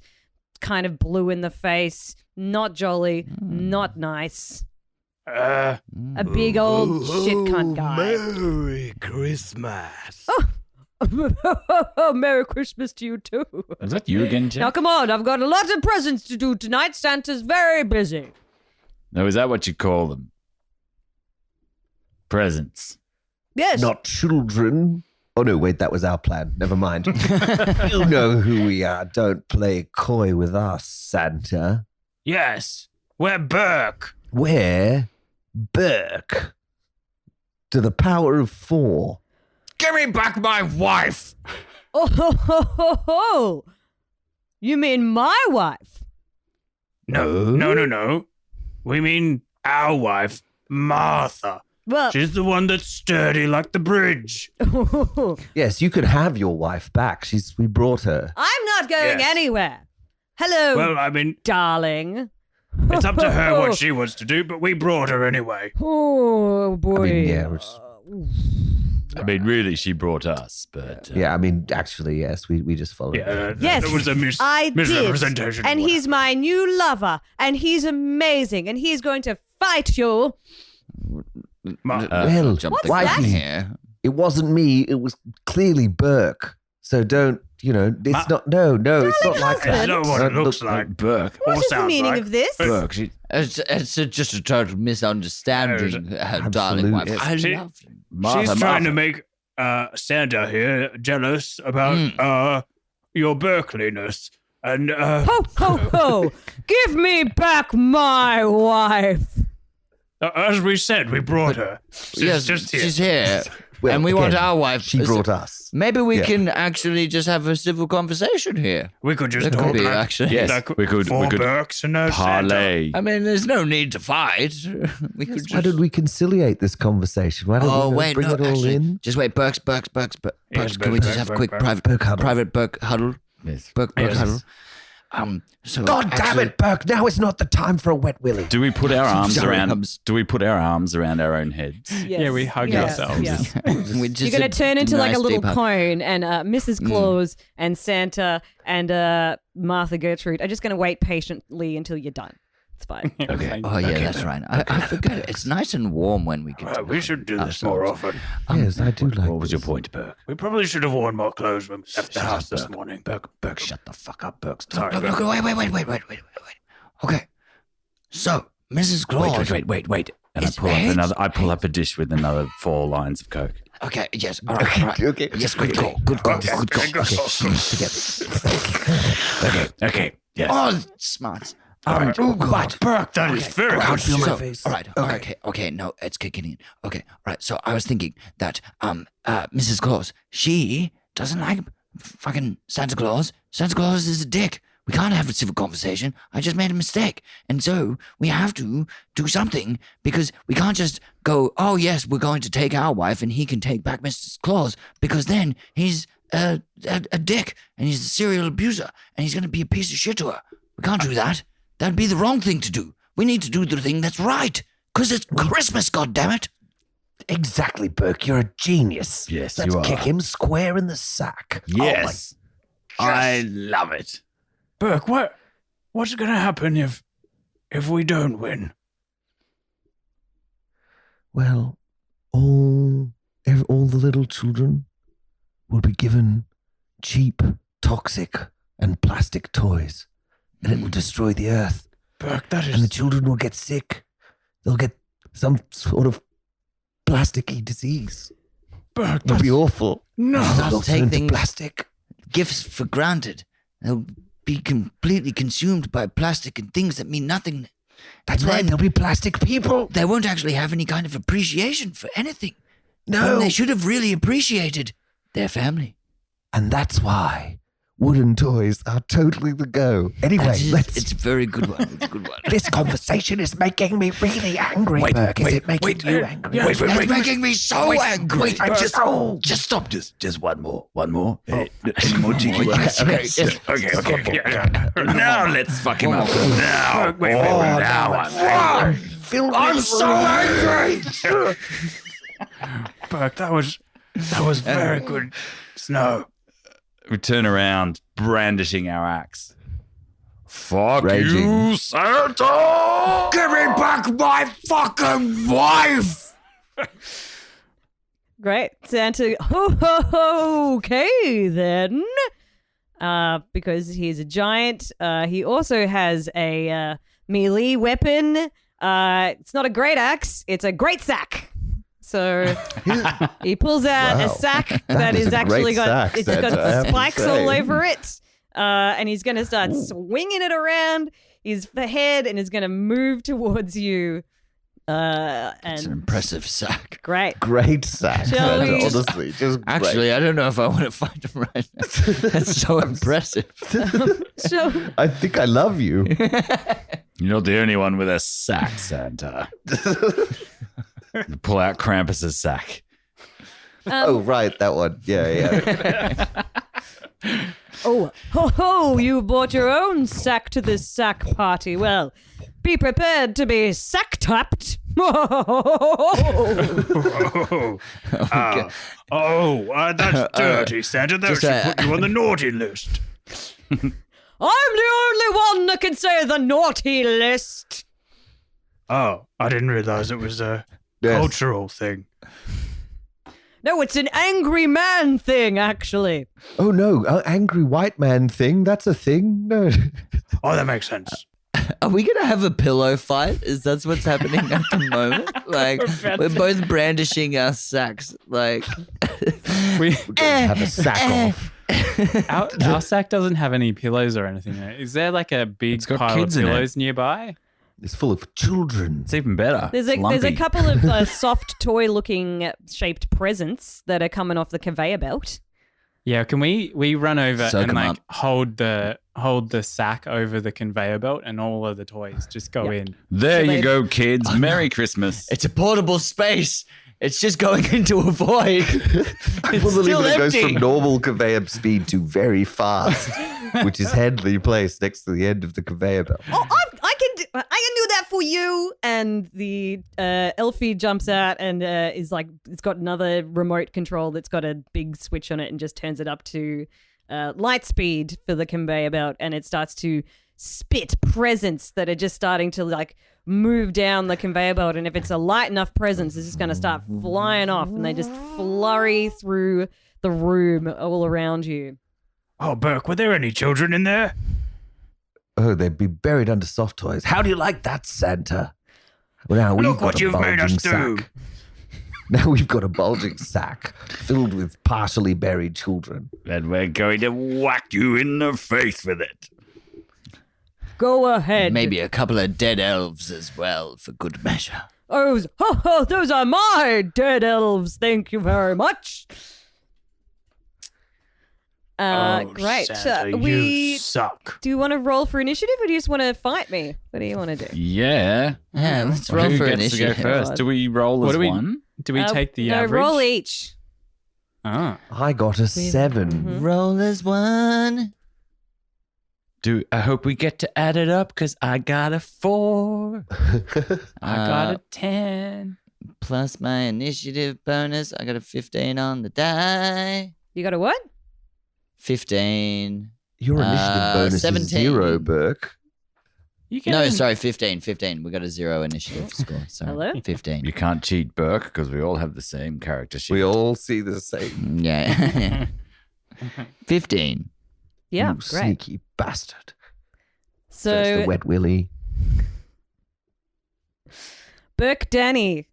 F: kind of blue in the face, not jolly, not nice. A big old shit cunt guy.
A: Merry Christmas.
F: Oh, Merry Christmas to you too.
C: Is that you again, Jack?
F: Now come on, I've got a lot of presents to do tonight. Santa's very busy.
C: No, is that what you call them? Presents.
F: Yes.
B: Not children. Oh, no, wait, that was our plan. Never mind. You know who we are. Don't play coy with us, Santa.
A: Yes, we're Burke.
B: We're Burke. To the power of 4.
C: Give me back my wife.
F: Oh. You mean my wife?
A: No. We mean our wife, Martha.
F: Well,
A: She's the one that's sturdy like the bridge.
B: Yes, you could have your wife back. We brought her.
F: I'm not going
A: Yes.
F: anywhere. Hello,
A: Well, I mean,
F: darling.
A: it's up to her what she wants to do, but we brought her anyway.
F: Oh boy.
B: I mean, yeah, it's-
C: I mean, really, she brought us, but
B: yeah, I mean, actually, yes, we just followed.
A: Yeah,
F: Yes,
A: there was a
F: I did.
A: misrepresentation.
F: And he's my new lover, and he's amazing, and he's going to fight you.
B: Well,
D: Jump the
B: why
D: gun
B: he-
D: here.
B: It wasn't me. It was clearly Burke. So don't, it's not, no, it's not like
F: husband.
B: that.
A: That's not what it
B: Don't
A: looks
B: look-
A: like.
C: Burke.
F: What
A: Or
F: is the
A: sounds
F: meaning
A: like.
F: of this?
C: Burke. She,
D: It's just a total misunderstanding, darling wife.
B: Absolutely.
D: I
A: She-
D: love you.
C: Martha,
A: She's trying
C: Martha.
A: to make Santa here jealous about your Berkeley-ness. And
F: Ho, ho, ho. Give me back my wife.
A: as we said, we brought her.
D: Yes,
A: just here.
D: she's here.
B: Well,
D: and we want
B: again,
D: our wife.
B: She brought us.
D: Maybe we
B: Yeah.
D: can actually just have a civil conversation here.
A: We could just
D: That could
A: talk
D: be,
A: like,
D: actually.
C: Yes,
A: like
C: we could-
A: four
C: we could
A: Burks and a Santa.
C: parlay.
D: I mean, there's no need to fight. We could
B: Why don't we conciliate this conversation? Why don't
D: Oh
B: we
D: wait,
B: bring
D: no,
B: it all
D: actually,
B: in?
D: just wait, Burks.
A: Yes,
D: Can we just have a quick
A: Burke.
D: private
B: huddle.
D: private Burke huddle?
C: Yes.
D: Burke
A: Yes.
D: huddle. So
B: God damn
D: actually-
B: it, Burke! Now is not the time for a wet willy.
C: Do we put our arms
D: Sorry,
C: around?
D: Hubs.
C: Do we put our arms around our own heads?
F: Yes.
E: Yeah, we hug
F: Yes,
E: ourselves.
F: yes.
D: We just
F: You're going to turn into like a
D: nice
F: little
D: deep hug.
F: cone, and Mrs. Claus and Santa and Martha Gertrude are just going to wait patiently until you're done. It's fine.
C: Okay.
D: Oh yeah, that's right. I forget. It's nice and warm when we get. to
A: We should do this more often.
B: Yes, I do like
C: What was your
B: this.
C: point, Burke?
A: We probably should have worn more clothes when we left the house this morning.
C: Burke, shut the fuck up, Burke.
A: Sorry,
D: Look,
A: Burke.
D: wait. Okay. So, Mrs. Claus.
C: Wait. And
D: It's
C: I pull up a dish with another 4 lines of Coke.
D: Okay, yes, all right.
B: Okay.
D: Yes, good call. Good call.
C: Okay. Yes.
D: Oh, smart.
A: But Burke, that is very good.
D: So, all right. Okay. No, it's kicking in. Okay. All right. So I was thinking that Mrs. Claus, she doesn't like fucking Santa Claus. Santa Claus is a dick. We can't have a civil conversation. I just made a mistake, and so we have to do something because we can't just go. Oh yes, we're going to take our wife, and he can take back Mrs. Claus because then he's a dick and he's a serial abuser and he's going to be a piece of shit to her. We can't do that. That'd be the wrong thing to do. We need to do the thing that's right. Because it's Christmas, goddammit.
B: Exactly, Burke. You're a genius.
C: Yes,
B: Let's
C: you are.
B: kick him square in the sack.
C: Yes. I love it.
A: Burke, what's going to happen if we don't win?
B: Well, all the little children will be given cheap, toxic, and plastic toys, and it will destroy the earth.
A: Burke, that
B: And the
A: is...
B: children will get sick. They'll get some sort of plasticky disease.
A: Burke,
B: It'll
A: that's...
B: be awful.
A: No.
B: They'll
D: take
B: turn into
D: things-
B: plastic.
D: Gifts for granted. They'll be completely consumed by plastic and things that mean nothing.
B: That's
D: And
B: right.
D: then
B: There'll be plastic people.
D: They won't actually have any kind of appreciation for anything.
B: No.
D: When they should have really appreciated their family.
B: And that's why wooden toys are totally the go. Anyway,
D: It's a very good one. It's a good one.
B: This conversation is making me really angry, Burke. Is it making you angry?
A: yeah,
D: It's making me so angry.
B: I'm just
C: Just stop. Just one more. Any more cheeky ones? Okay. Now let's fuck him up. Now. Now I'm angry.
B: I'm so angry.
A: Burke, that was very good. Snow.
C: We turn around, brandishing our axe. Fuck
B: Raging.
C: you, Santa!
D: Give me back my fucking wife.
F: Great. Santa, ho, ho, ho, okay then. Because he's a giant. He also has a melee weapon. It's not a great axe, it's a great sack. So he pulls out a
B: Wow.
F: sack
B: That
F: that
B: is
F: is
B: a
F: actually
B: great
F: got
B: sack,
F: it's
B: Santa, I
F: got
B: have to
F: spikes
B: say.
F: all over it. And he's going to start swinging it around his head and is going to move towards you.
D: It's an
F: And
D: impressive sack.
F: great.
B: Great sack.
F: Shall
B: Santa,
F: we-
B: honestly, just
D: Actually, I don't know if I want to fight him right now. That's so impressive.
F: So
B: I think I love you.
C: You're not the only one with a sack, Santa. Pull out Krampus's sack.
B: Oh, right, that one. Yeah.
F: oh, ho, ho, you brought your own sack to this sack party. Well, be prepared to be sack tapped.
A: That's dirty, Santa. That
D: just,
A: should put you on the naughty list.
F: I'm the only one that can say the naughty list.
A: Oh, I didn't realize it was a
B: Yes.
A: cultural thing.
F: No, it's an angry man thing, actually.
B: Oh, no, angry white man thing. That's a thing. No.
A: Oh, that makes sense.
D: Are we going to have a pillow fight? Is that what's happening at the moment? Like, we're both brandishing our sacks. Like,
E: We
B: Have a sack off.
E: our sack doesn't have any pillows or anything in it. Is there like a big
C: It's got
E: pile of
C: kids in it.
E: pillows nearby?
B: It's full of children.
C: It's even better.
F: There's
C: It's
F: a
C: lumpy.
F: couple of soft toy-looking shaped presents that are coming off the conveyor belt.
E: Yeah, can we run over
D: Soak
E: and
D: 'em
E: like
D: up.
E: hold the sack over the conveyor belt and all of the toys just go in.
C: There
F: So
C: you
F: they-
C: go, kids. Merry Christmas.
D: it's a portable space. It's just going into a void.
B: I
D: It's
B: believe
D: still
B: it goes
D: empty.
B: from normal conveyor speed to very fast, which is Headley Place next to the end of the conveyor belt.
F: Oh, I can do that for you. And the Elfie jumps out and is like, it's got another remote control that's got a big switch on it and just turns it up to light speed for the conveyor belt, and it starts to spit presents that are just starting to like move down the conveyor belt. And if it's a light enough presence, it's just going to start flying off, and they just flurry through the room all around you.
A: Oh, Burke, were there any children in there?
B: Oh, they'd be buried under soft toys. How do you like that, Santa? Well, now we've
A: Look
B: got
A: what
B: a
A: you've made us
B: bulging
A: do.
B: sack. Now we've got a bulging sack filled with partially buried children.
C: And we're going to whack you in the face with it.
F: Go ahead.
D: Maybe a couple of dead elves as well, for good measure.
F: Those are my dead elves. Thank you very much. Great.
A: Santa,
F: We
A: you suck.
F: do you want to roll for initiative, or do you just want to fight me? What do you want to do?
C: Yeah.
D: Yeah, let's roll
C: Who
D: for
C: gets to go
D: initiative.
C: first? Do we roll
E: What
C: as
E: do we-
C: one?
E: Do we take the average?
F: roll each.
E: Oh.
B: I got a 7.
D: Roll as one.
C: I hope we get to add it up because I got a 4.
E: I got a 10.
D: Plus my initiative bonus. I got a 15 on the die.
F: You got a what?
D: 15.
B: Your initiative bonus
D: 17.
B: is 0, Burke.
E: You can
D: No, sorry, 15. 15. We got a 0 initiative score. Sorry.
F: Hello?
D: 15.
C: You can't cheat Burke because we all have the same character sheet.
B: We all see the same.
D: Yeah. 15.
F: Yeah,
B: You
F: great.
B: sneaky bastard. First
F: So,
B: the wet willy.
F: Burke Danny,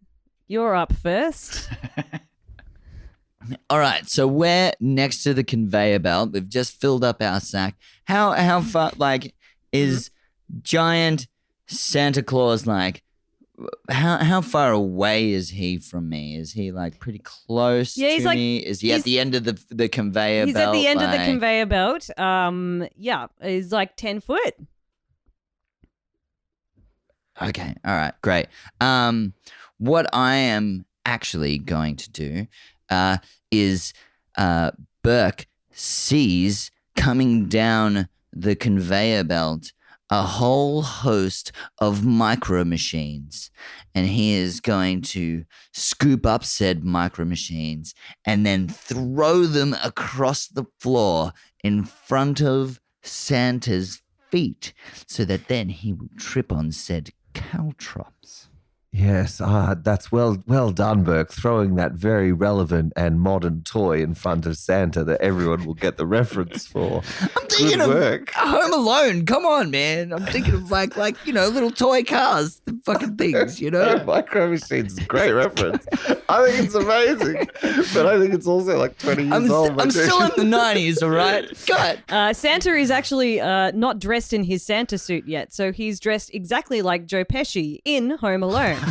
F: you're up first.
D: All right, so we're next to the conveyor belt. We've just filled up our sack. How far, like, is giant Santa Claus, like, how far away is he from me? Is he, like, pretty close
F: Yeah, he's
D: to
F: like-
D: me? Is he at
F: he's-
D: the end of the conveyor
F: He's
D: belt?
F: at the end of the
D: like-
F: conveyor belt. Yeah, he's like 10 foot.
D: Okay, all right, great. What I am actually going to do is Burke sees coming down the conveyor belt a whole host of micro machines, and he is going to scoop up said micro machines and then throw them across the floor in front of Santa's feet so that then he will trip on said caltrops.
B: Yes, that's well done, Burke. Throwing that very relevant and modern toy in front of Santa that everyone will get the reference for.
D: I'm thinking
B: Good
D: of
B: work.
D: Home Alone. Come on, man. I'm thinking of like little toy cars, the fucking things,
B: Micro Machines is a great reference. I think it's amazing, but I think it's also like 20 years old.
D: I'm still in the 90s, all right? God.
F: Santa is actually not dressed in his Santa suit yet, so he's dressed exactly like Joe Pesci in Home Alone.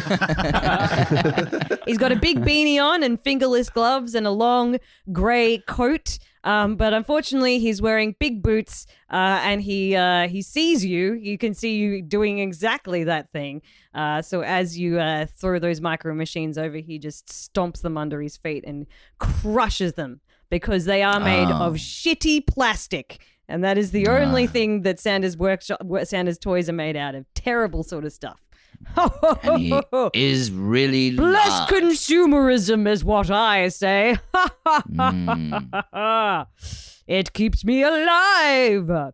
F: He's got a big beanie on and fingerless gloves and a long grey coat. But unfortunately, he's wearing big boots, and he sees you. You can see you doing exactly that thing. So as you throw those micro machines over, he just stomps them under his feet and crushes them because they are made of shitty plastic. And that is the only thing that Santa's toys are made out of. Terrible sort of stuff.
D: And he is really
F: Bless
D: large.
F: consumerism is what I say. It keeps me alive.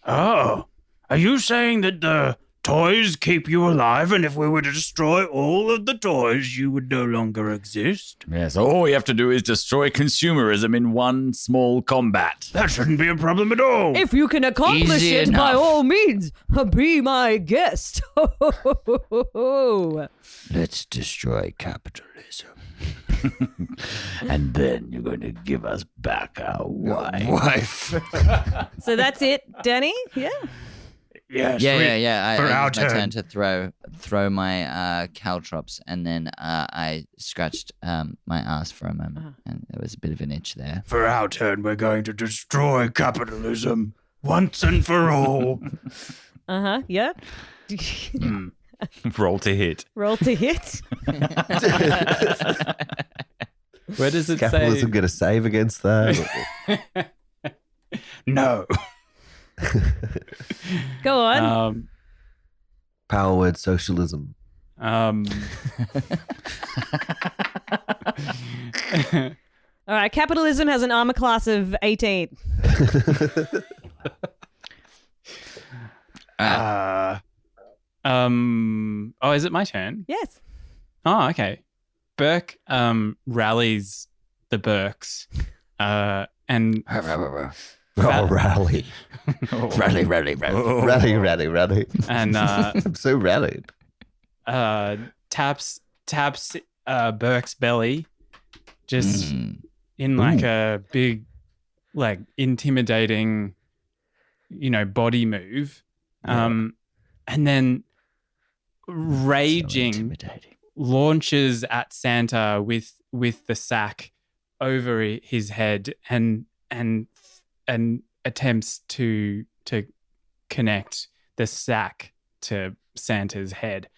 A: Oh, are you saying that the toys keep you alive, and if we were to destroy all of the toys, you would no longer exist?
C: Yeah, so all we have to do is destroy consumerism in one small combat.
A: That shouldn't be a problem at all.
F: If you can accomplish
D: Easy
F: it, by
D: enough.
F: all means, be my guest.
D: Let's destroy capitalism.
C: And then you're going to give us back our wife.
F: So that's it, Danny? Yeah.
A: Yes,
D: Yeah.
A: for
D: I
A: our
D: used my turn
A: turn.
D: to throw my caltrops, and then I scratched my ass for a moment, and there was a bit of an itch there.
A: For our turn, we're going to destroy capitalism once and for all.
F: Yeah.
C: Roll to hit.
F: Roll to hit.
E: Where does it
B: Capitalism
E: say?
B: get a save against that?
A: No.
F: Go on.
B: Power word socialism.
F: All right. Capitalism has an armor class of 18.
E: Oh, is it my turn?
F: Yes.
E: Oh, okay. Burke rallies the Burks and
B: Oh, rally.
D: Rally.
B: Rally.
E: and
B: I'm so rallied.
E: taps Burke's belly, just in like a big, like intimidating, body move, and then raging launches at Santa with the sack over his head and attempts to connect the sack to Santa's head.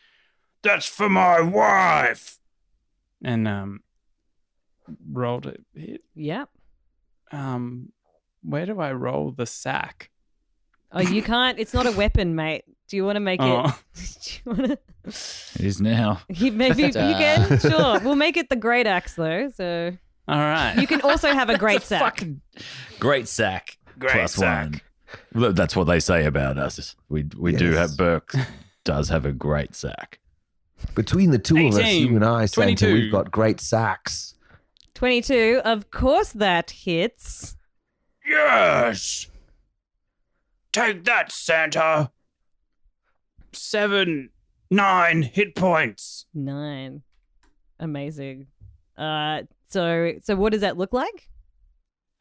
A: That's for my wife.
E: And rolled a hit.
F: Yep.
E: Where do I roll the sack?
F: Oh, you can't. It's not a weapon, mate. Do you want to make it? Do you want to?
C: It is now.
F: Maybe you can. Sure. We'll make it the great axe, though. So
E: All right.
F: you can also have a great sack.
C: Great sack.
A: Great
C: plus
A: sack.
C: one. Look, that's what they say about us. We do have Burke does have a great sack.
B: Between the two of us,
E: 18,
B: you and I, Santa,
E: 22.
B: we've got great sacks.
F: 22. Of course that hits.
A: Yes. Take that, Santa. 9 hit points.
F: 9. Amazing. So what does that look like?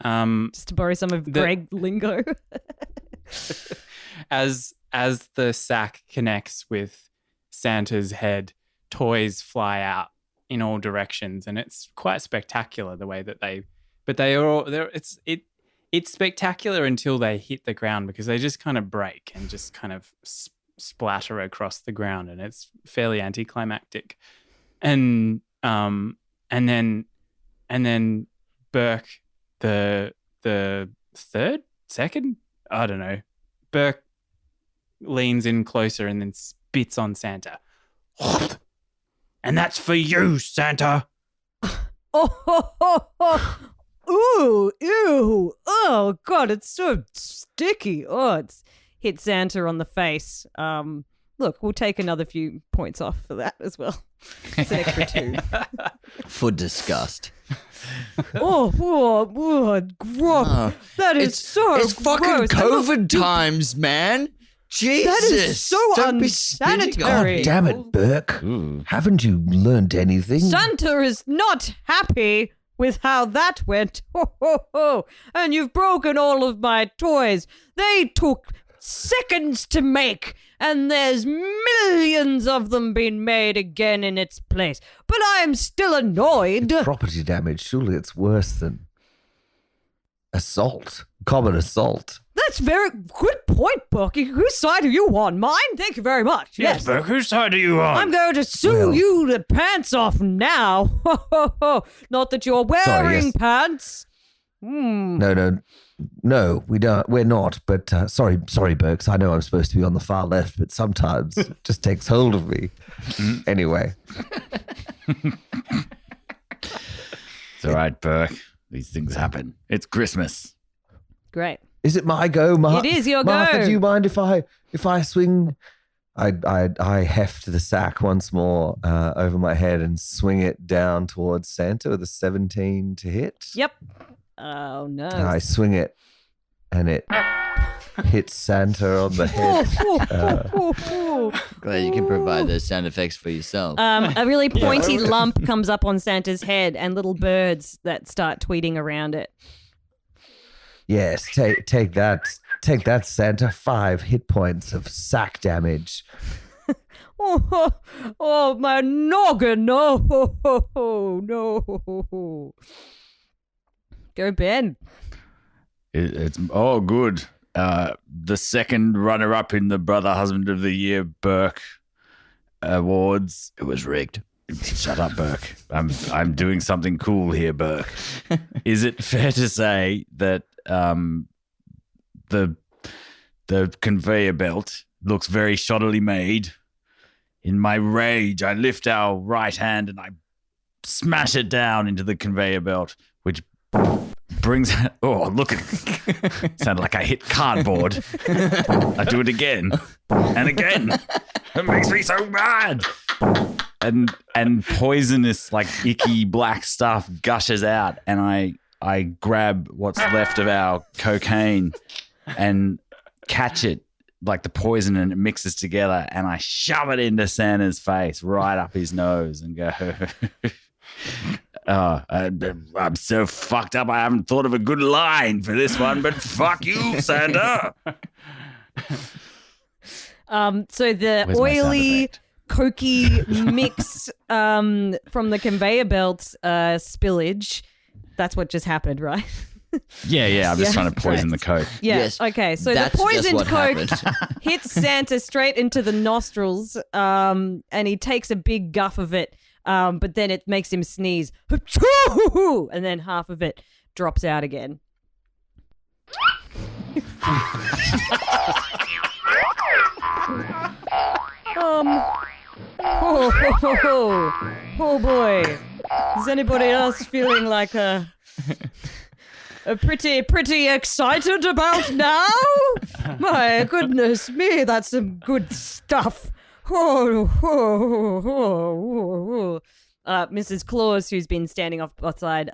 F: Just to borrow some of Greg lingo.
E: As the sack connects with Santa's head, toys fly out in all directions, and it's quite spectacular the way that it's spectacular until they hit the ground, because they just kind of break and just kind of splatter across the ground, and it's fairly anticlimactic. And then Burke, the second, I don't know, Burke leans in closer and then spits on Santa.
A: And that's for you, Santa.
F: Ooh, ew. Oh, God, it's so sticky. Oh, it's hit Santa on the face. Look, we'll take another few points off for that as well. It's an extra 2.
D: For disgust.
F: Oh, gross. That is so
D: It's fucking
F: gross.
D: COVID times, man. Jesus.
F: That is so
D: Don't be spitting on
F: unsanitary.
D: me.
B: Damn it, Burke.
C: Ooh.
B: Haven't you learned anything?
F: Santa is not happy with how that went. Ho, ho, ho. And you've broken all of my toys. They took seconds to make, and there's millions of them being made again in its place. But I'm still annoyed.
B: Property damage. Surely it's worse than assault. Common assault.
F: That's very good point, Bucky. Whose side are you on? Mine? Thank you very much. Yes.
A: Burke, whose side are you on?
F: I'm going to sue you the pants off now. Ho, ho, ho. Not that you're wearing
B: yes.
F: pants.
B: No, we don't. We're not. But sorry, Burks. I know I'm supposed to be on the far left, but sometimes it just takes hold of me. Anyway,
C: It's all right, Burke. These things happen. It's Christmas.
F: Great.
B: is it my go, Martha?
F: It is your
B: Martha,
F: go.
B: do you mind if I swing? I heft the sack once more over my head and swing it down towards Santa with a 17 to hit.
F: Yep. Oh, no.
B: And I swing it, and it hits Santa on the head.
D: Glad you can provide those sound effects for yourself.
F: A really pointy lump comes up on Santa's head and little birds that start tweeting around it.
B: Yes, take that, Santa. 5 hit points of sack damage.
F: Oh, my noggin. No. No. Go, Ben.
C: It's good. The second runner-up in the Brother Husband of the Year Burke Awards.
D: It was rigged.
C: Shut up, Burke. I'm doing something cool here, Burke. Is it fair to say that the conveyor belt looks very shoddily made? In my rage, I lift our right hand and I smash it down into the conveyor belt, which brings... Oh, look at it. Sounded like I hit cardboard. I do it again and again. It makes me so mad. And poisonous, like icky black stuff gushes out, and I grab what's left of our cocaine and catch it like the poison and it mixes together, and I shove it into Santa's face, right up his nose, and go, "Oh, I'm so fucked up. I haven't thought of a good line for this one, but fuck you, Santa."
F: So the
C: Where's my sound
F: oily,
C: effect?
F: cokey mix from the conveyor belt spillage. That's what just happened, right?
C: Yeah. I'm just
F: Yeah,
C: trying to poison the Coke.
F: Yeah.
D: Yes,
F: Okay. So
D: that's
F: the
D: just
F: poisoned
D: what
F: Coke
D: happened.
F: hits Santa straight into the nostrils, and he takes a big guff of it. But then it makes him sneeze, and then half of it drops out again. Oh boy. Is anybody else feeling like a pretty excited about now? My goodness me, that's some good stuff. Mrs. Claus, who's been standing off outside,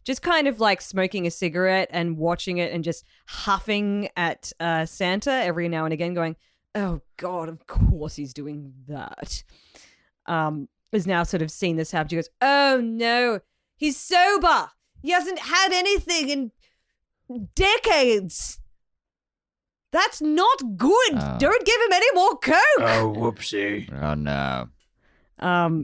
F: just kind of like smoking a cigarette and watching it and just huffing at Santa every now and again, going, "Oh God, of course he's doing that." Has now sort of seen this happen. She goes, "Oh no, he's sober. He hasn't had anything in decades. That's not good. Don't give him any more Coke."
A: Oh, whoopsie.
D: Oh no.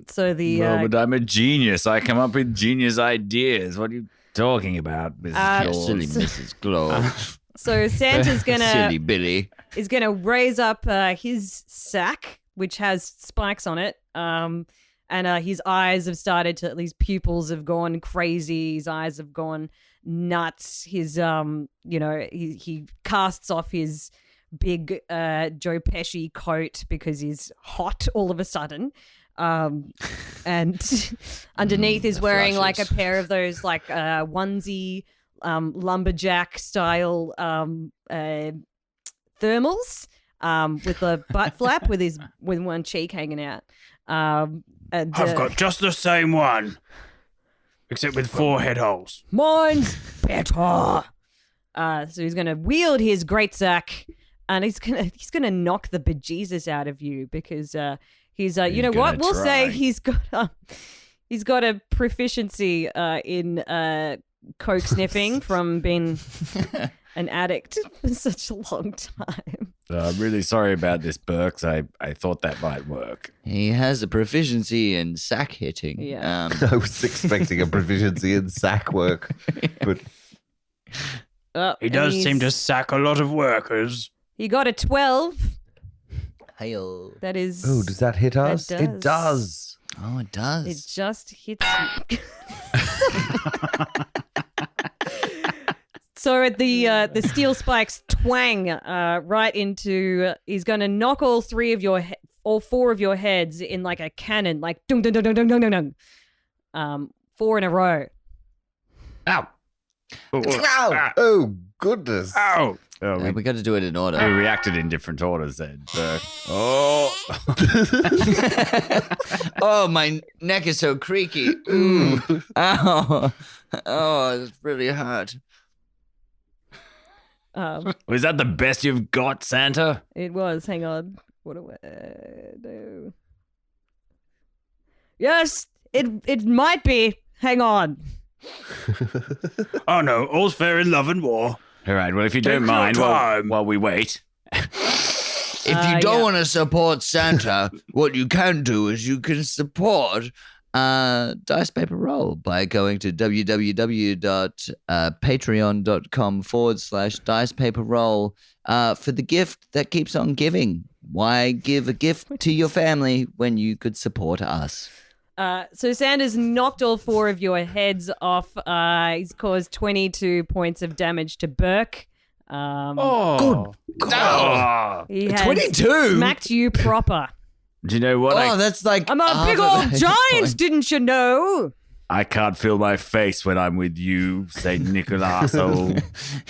F: So the
C: Well, but I'm a genius. I come up with genius ideas. What are you talking about, Mrs. Claus?
D: Silly Mrs. Claus.
F: so Santa's
D: Silly Billy.
F: is gonna raise up his sack, which has spikes on it. And his eyes have started to, his pupils have gone crazy. His eyes have gone nuts. His, he casts off his big Joe Pesci coat because he's hot all of a sudden. And underneath is wearing like a pair of those like onesie lumberjack style thermals with a butt flap with one cheek hanging out. And,
A: I've got just the same one, except with 4 head holes.
F: mine's better. So he's gonna wield his great sack, and he's gonna knock the bejesus out of you because he's you know what, we'll say he's got a proficiency in coke sniffing from being an addict for such a long time.
C: I'm really sorry about this, Burks. I thought that might work.
D: He has a proficiency in sack hitting.
F: Yeah.
B: I was expecting a proficiency in sack work, but
A: He does seem to sack a lot of workers.
F: He got a 12.
D: Hey-o.
F: That is.
B: oh, does that hit us?
F: does.
B: It does.
D: Oh, it does.
F: It just hits you. So the steel spikes twang right into. He's going to knock all 4 of your heads in like a cannon, like dung dung dung dung dung dung dung. 4 in a row.
C: Ow!
B: Ow! Oh, goodness.
A: Ow!
C: Oh,
D: we got to do it in
C: we
D: order.
C: reacted in different orders then. Oh.
D: Oh, my neck is so creaky. Ow. Oh, it's really hurt.
C: Was that the best you've got, Santa?
F: It was. Hang on. What do I do? Yes, it might be. Hang on.
A: Oh no, all's fair in love and war.
C: All right, well, if you
A: Take
C: don't
A: your
C: mind,
A: time.
C: while we wait.
D: If you don't
F: yeah.
D: want to support Santa, what you can do is you can support Dice Paper Roll by going to www.patreon.com/Dice Paper Roll for the gift that keeps on giving. Why give a gift to your family when you could support us?
F: So Santa's knocked all 4 of your heads off. He's caused 22 points of damage to Burke.
C: Oh.
F: He has
D: 22?
F: smacked you proper.
C: Do you know what?
D: Oh, that's like
F: I'm a
D: half
F: big
D: of
F: old
D: a
F: giant,
D: point.
F: didn't you know?
C: I can't feel my face when I'm with you, Saint Nicholas.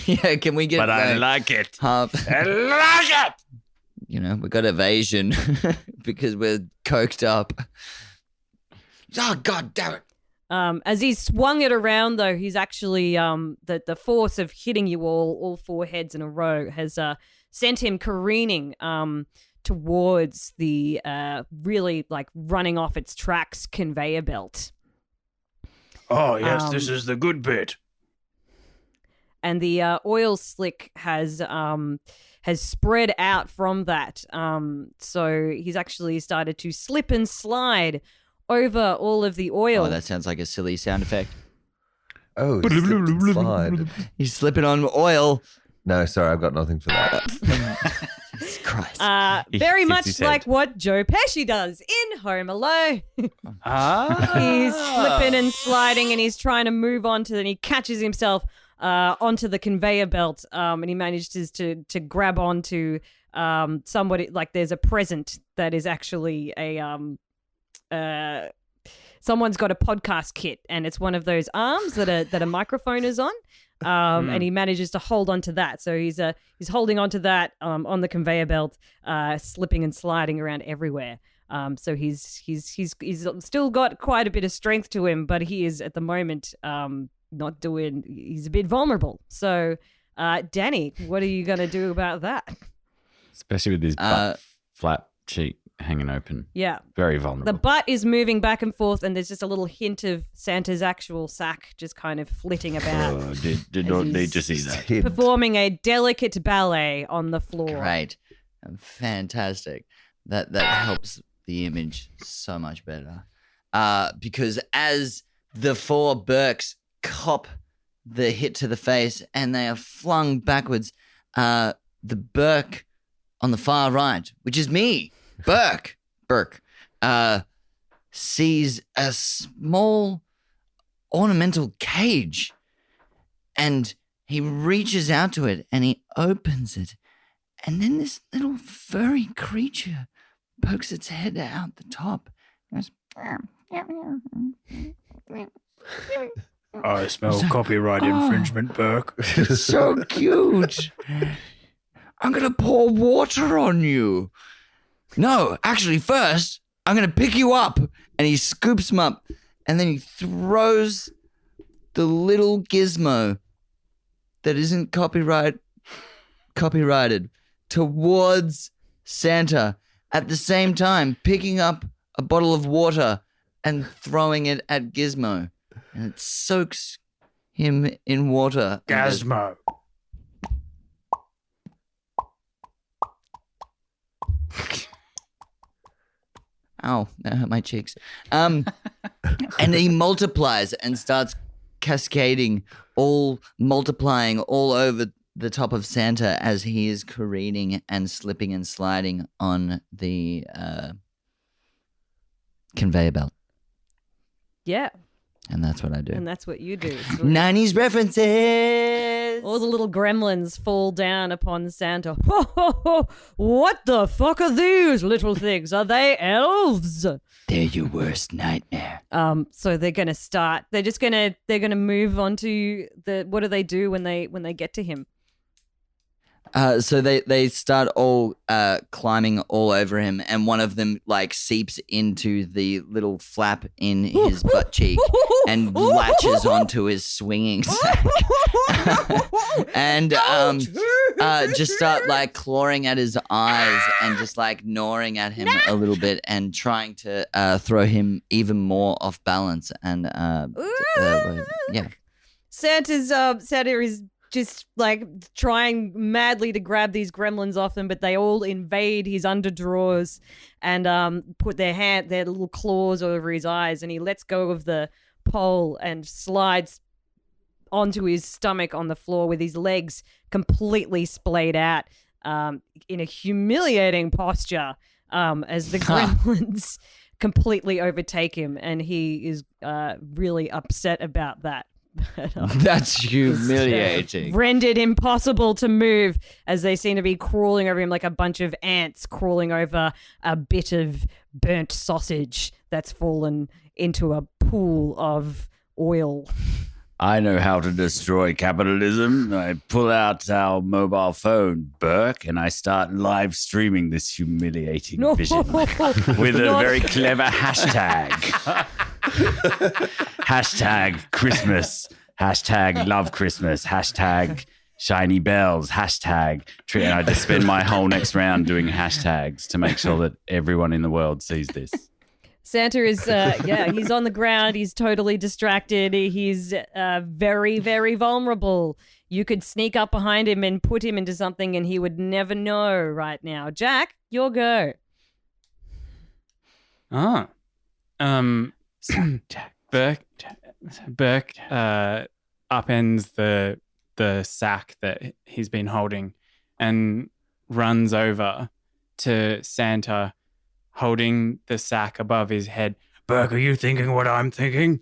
D: Yeah, can we get
C: But I like it.
D: half?
C: I like it.
D: You know, we got evasion because we're coked up. Oh, God damn it.
F: As he swung it around, though, he's actually the force of hitting you all 4 heads in a row has sent him careening towards the really like running off its tracks conveyor belt.
A: Oh, yes, this is the good bit.
F: And the oil slick has spread out from that. So he's actually started to slip and slide over all of the oil.
D: Oh, that sounds like a silly sound effect.
B: Oh, slip and slide.
D: He's slipping on oil.
B: No, sorry, I've got nothing for that.
D: Jesus Christ.
F: Very
C: hits
F: much
C: his
F: like
C: head.
F: what Joe Pesci does in Home Alone.
C: Ah.
F: He's slipping and sliding, and he's trying to move on to, and he catches himself onto the conveyor belt, and he manages to grab onto somebody. Like there's a present that is actually a someone's got a podcast kit, and it's one of those arms that a microphone is on. And he manages to hold on to that. So he's holding on to that on the conveyor belt, slipping and sliding around everywhere. So he's still got quite a bit of strength to him, but he is at the moment not doing. He's a bit vulnerable. So, Danny, what are you gonna do about that?
C: Especially with his butt flap cheek hanging open.
F: Yeah.
C: Very vulnerable.
F: The butt is moving back and forth, and there's just a little hint of Santa's actual sack just kind of flitting about.
C: Oh, did not need to see that.
F: Performing a delicate ballet on the floor.
D: Great. Fantastic. That helps the image so much better. Because as the four Burks cop the hit to the face and they are flung backwards, the Burke on the far right, which is me, Burke, sees a small ornamental cage, and he reaches out to it and he opens it, and then this little furry creature pokes its head out the top. Goes,
A: I smell copyright infringement, Burke.
D: so cute. I'm going to pour water on you. No, actually, first, I'm going to pick you up. And he scoops him up, and then he throws the little gizmo that isn't copyrighted towards Santa, at the same time picking up a bottle of water and throwing it at Gizmo. And it soaks him in water.
A: Gazmo.
D: Ow, that hurt my cheeks. And he multiplies and starts cascading, multiplying all over the top of Santa as he is careening and slipping and sliding on the conveyor belt.
F: Yeah.
D: And that's what I do.
F: And that's what you do.
D: 90s references.
F: All the little gremlins fall down upon Santa. What the fuck are these little things? Are they elves?
D: They're your worst nightmare.
F: So they're gonna start. They're gonna move on to the. What do they do when they get to him?
D: So they start all climbing all over him, and one of them like seeps into the little flap in his butt cheek and latches onto his swinging sack, and just start like clawing at his eyes and just like gnawing at him a little bit and trying to throw him even more off balance. And yeah,
F: Santa is just like trying madly to grab these gremlins off him, but they all invade his underdrawers and put their little claws over his eyes, and he lets go of the pole and slides onto his stomach on the floor with his legs completely splayed out in a humiliating posture as the gremlins completely overtake him, and he is really upset about that.
D: That's humiliating.
F: Rendered impossible to move as they seem to be crawling over him like a bunch of ants crawling over a bit of burnt sausage that's fallen into a pool of oil.
C: I know how to destroy capitalism. I pull out our mobile phone, Burke, and I start live streaming this humiliating vision with a very clever hashtag. Hashtag Christmas. Hashtag love Christmas. Hashtag shiny bells, hashtag. And I just spend my whole next round doing hashtags to make sure that everyone in the world sees this.
F: Santa is, he's on the ground. He's totally distracted. He's very, very vulnerable. You could sneak up behind him and put him into something and he would never know right now. Jack, your go.
E: Jack. Burke upends the sack that he's been holding and runs over to Santa, holding the sack above his head.
A: Burke, are you thinking what I'm thinking?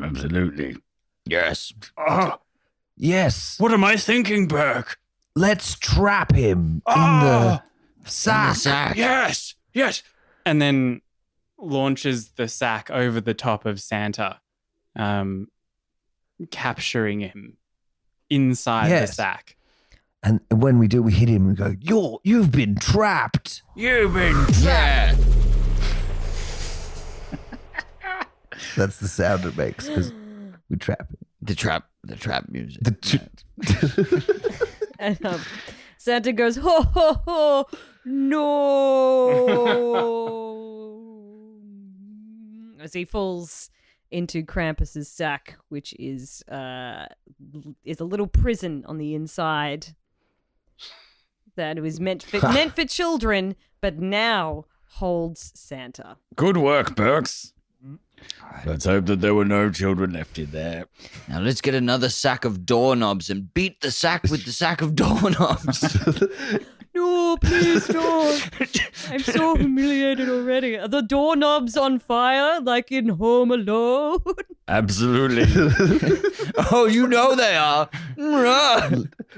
C: Absolutely.
D: Yes.
A: Oh,
B: Yes.
A: what am I thinking, Burke?
B: Let's trap him in the sack.
A: Yes, yes.
E: And then launches the sack over the top of Santa, capturing him inside the
B: Yes.
E: sack.
B: And when we do, we hit him and go, you've been trapped.
A: You've been
D: Yeah.
B: That's the sound it makes because we trap him.
D: The trap music.
F: And Santa goes, ho, ho, ho, no. As he falls into Krampus's sack, which is a little prison on the inside that was meant for children, but now holds Santa.
C: Good work, Burks. Let's hope that there were no children left in there.
D: Now let's get another sack of doorknobs and beat the sack with the sack of doorknobs.
F: No, please don't. I'm so humiliated already. Are the doorknobs on fire like in Home Alone?
C: Absolutely.
D: Oh, you know they are.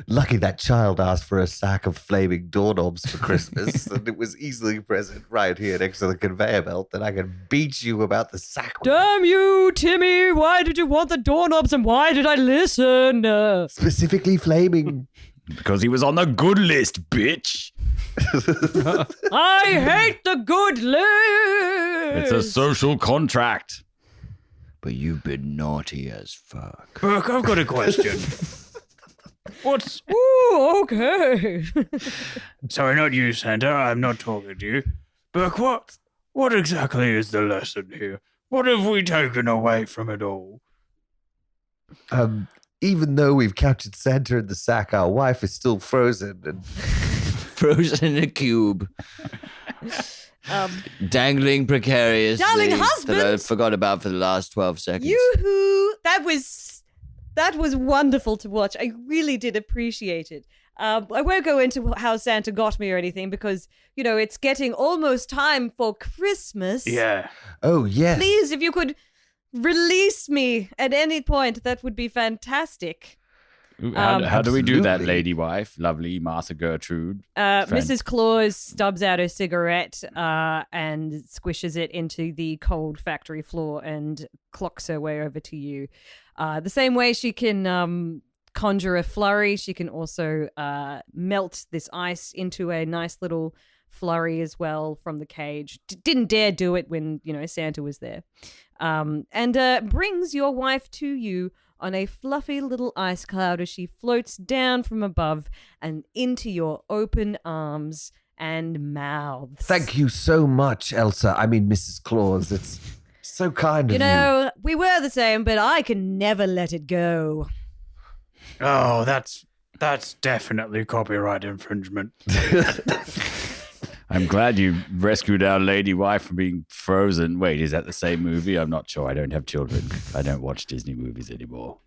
B: Lucky that child asked for a sack of flaming doorknobs for Christmas, and it was easily present right here next to the conveyor belt that I could beat you about the sack with.
F: Damn you, Timmy. Why did you want the doorknobs and why did I listen?
B: Specifically flaming.
C: Because he was on the good list, bitch.
F: I hate the good list.
C: It's a social contract.
D: But you've been naughty as fuck.
A: Burke, I've got a question. What's...
F: Ooh, okay.
A: Sorry, not you, Santa. I'm not talking to you. Burke, what exactly is the lesson here? What have we taken away from it all?
B: Even though we've captured Santa in the sack, our wife is still frozen and
D: Frozen in a cube. Dangling precariously.
F: Darling husband!
D: That I forgot about for the last 12 seconds.
F: Yoo-hoo. That was wonderful to watch. I really did appreciate it. I won't go into how Santa got me or anything because, it's getting almost time for Christmas.
A: Yeah.
B: oh yes.
F: Please, if you could release me at any point, that would be fantastic.
C: How do we do that,
B: Absolutely.
C: lady wife? Lovely Martha Gertrude.
F: Mrs. Claus stubs out her cigarette and squishes it into the cold factory floor and clocks her way over to you. The same way she can conjure a flurry, she can also melt this ice into a nice little flurry as well from the cage. Didn't dare do it when, Santa was there. And brings your wife to you on a fluffy little ice cloud as she floats down from above and into your open arms and mouths.
B: Thank you so much, Elsa. I mean, Mrs. Claus. It's so kind of you.
F: We were the same, but I can never let it go.
A: Oh, that's definitely copyright infringement.
C: I'm glad you rescued our lady wife from being frozen. Wait, is that the same movie? I'm not sure. I don't have children. I don't watch Disney movies anymore.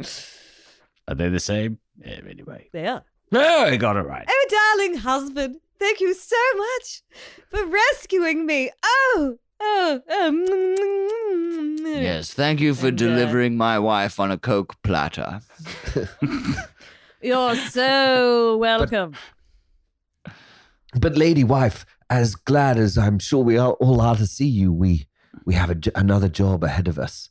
C: Are they the same? Yeah, anyway.
F: They are.
C: Oh, I got it right.
F: Oh, darling husband, thank you so much for rescuing me.
D: Yes, thank you for delivering my wife on a Coke platter.
F: You're so welcome.
B: But lady wife, as glad as I'm sure we all are to see you, we have another job ahead of us.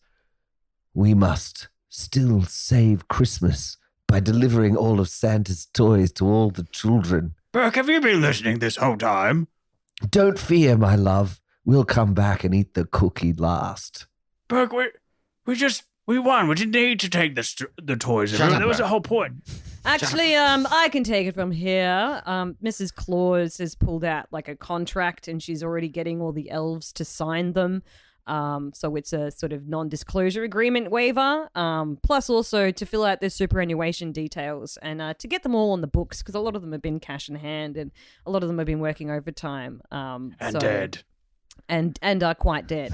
B: We must still save Christmas by delivering all of Santa's toys to all the children.
A: Burke, have you been listening this whole time?
B: Don't fear, my love. We'll come back and eat the cookie last.
A: Burke, we won. We didn't need to take the toys.
B: Shut up,
A: That was the
B: Burke.
A: whole point.
F: Actually, I can take it from here. Mrs. Claus has pulled out like a contract and she's already getting all the elves to sign them. So it's a sort of non-disclosure agreement waiver, plus also to fill out their superannuation details and to get them all on the books because a lot of them have been cash in hand and a lot of them have been working overtime.
A: And dead.
F: And are quite dead.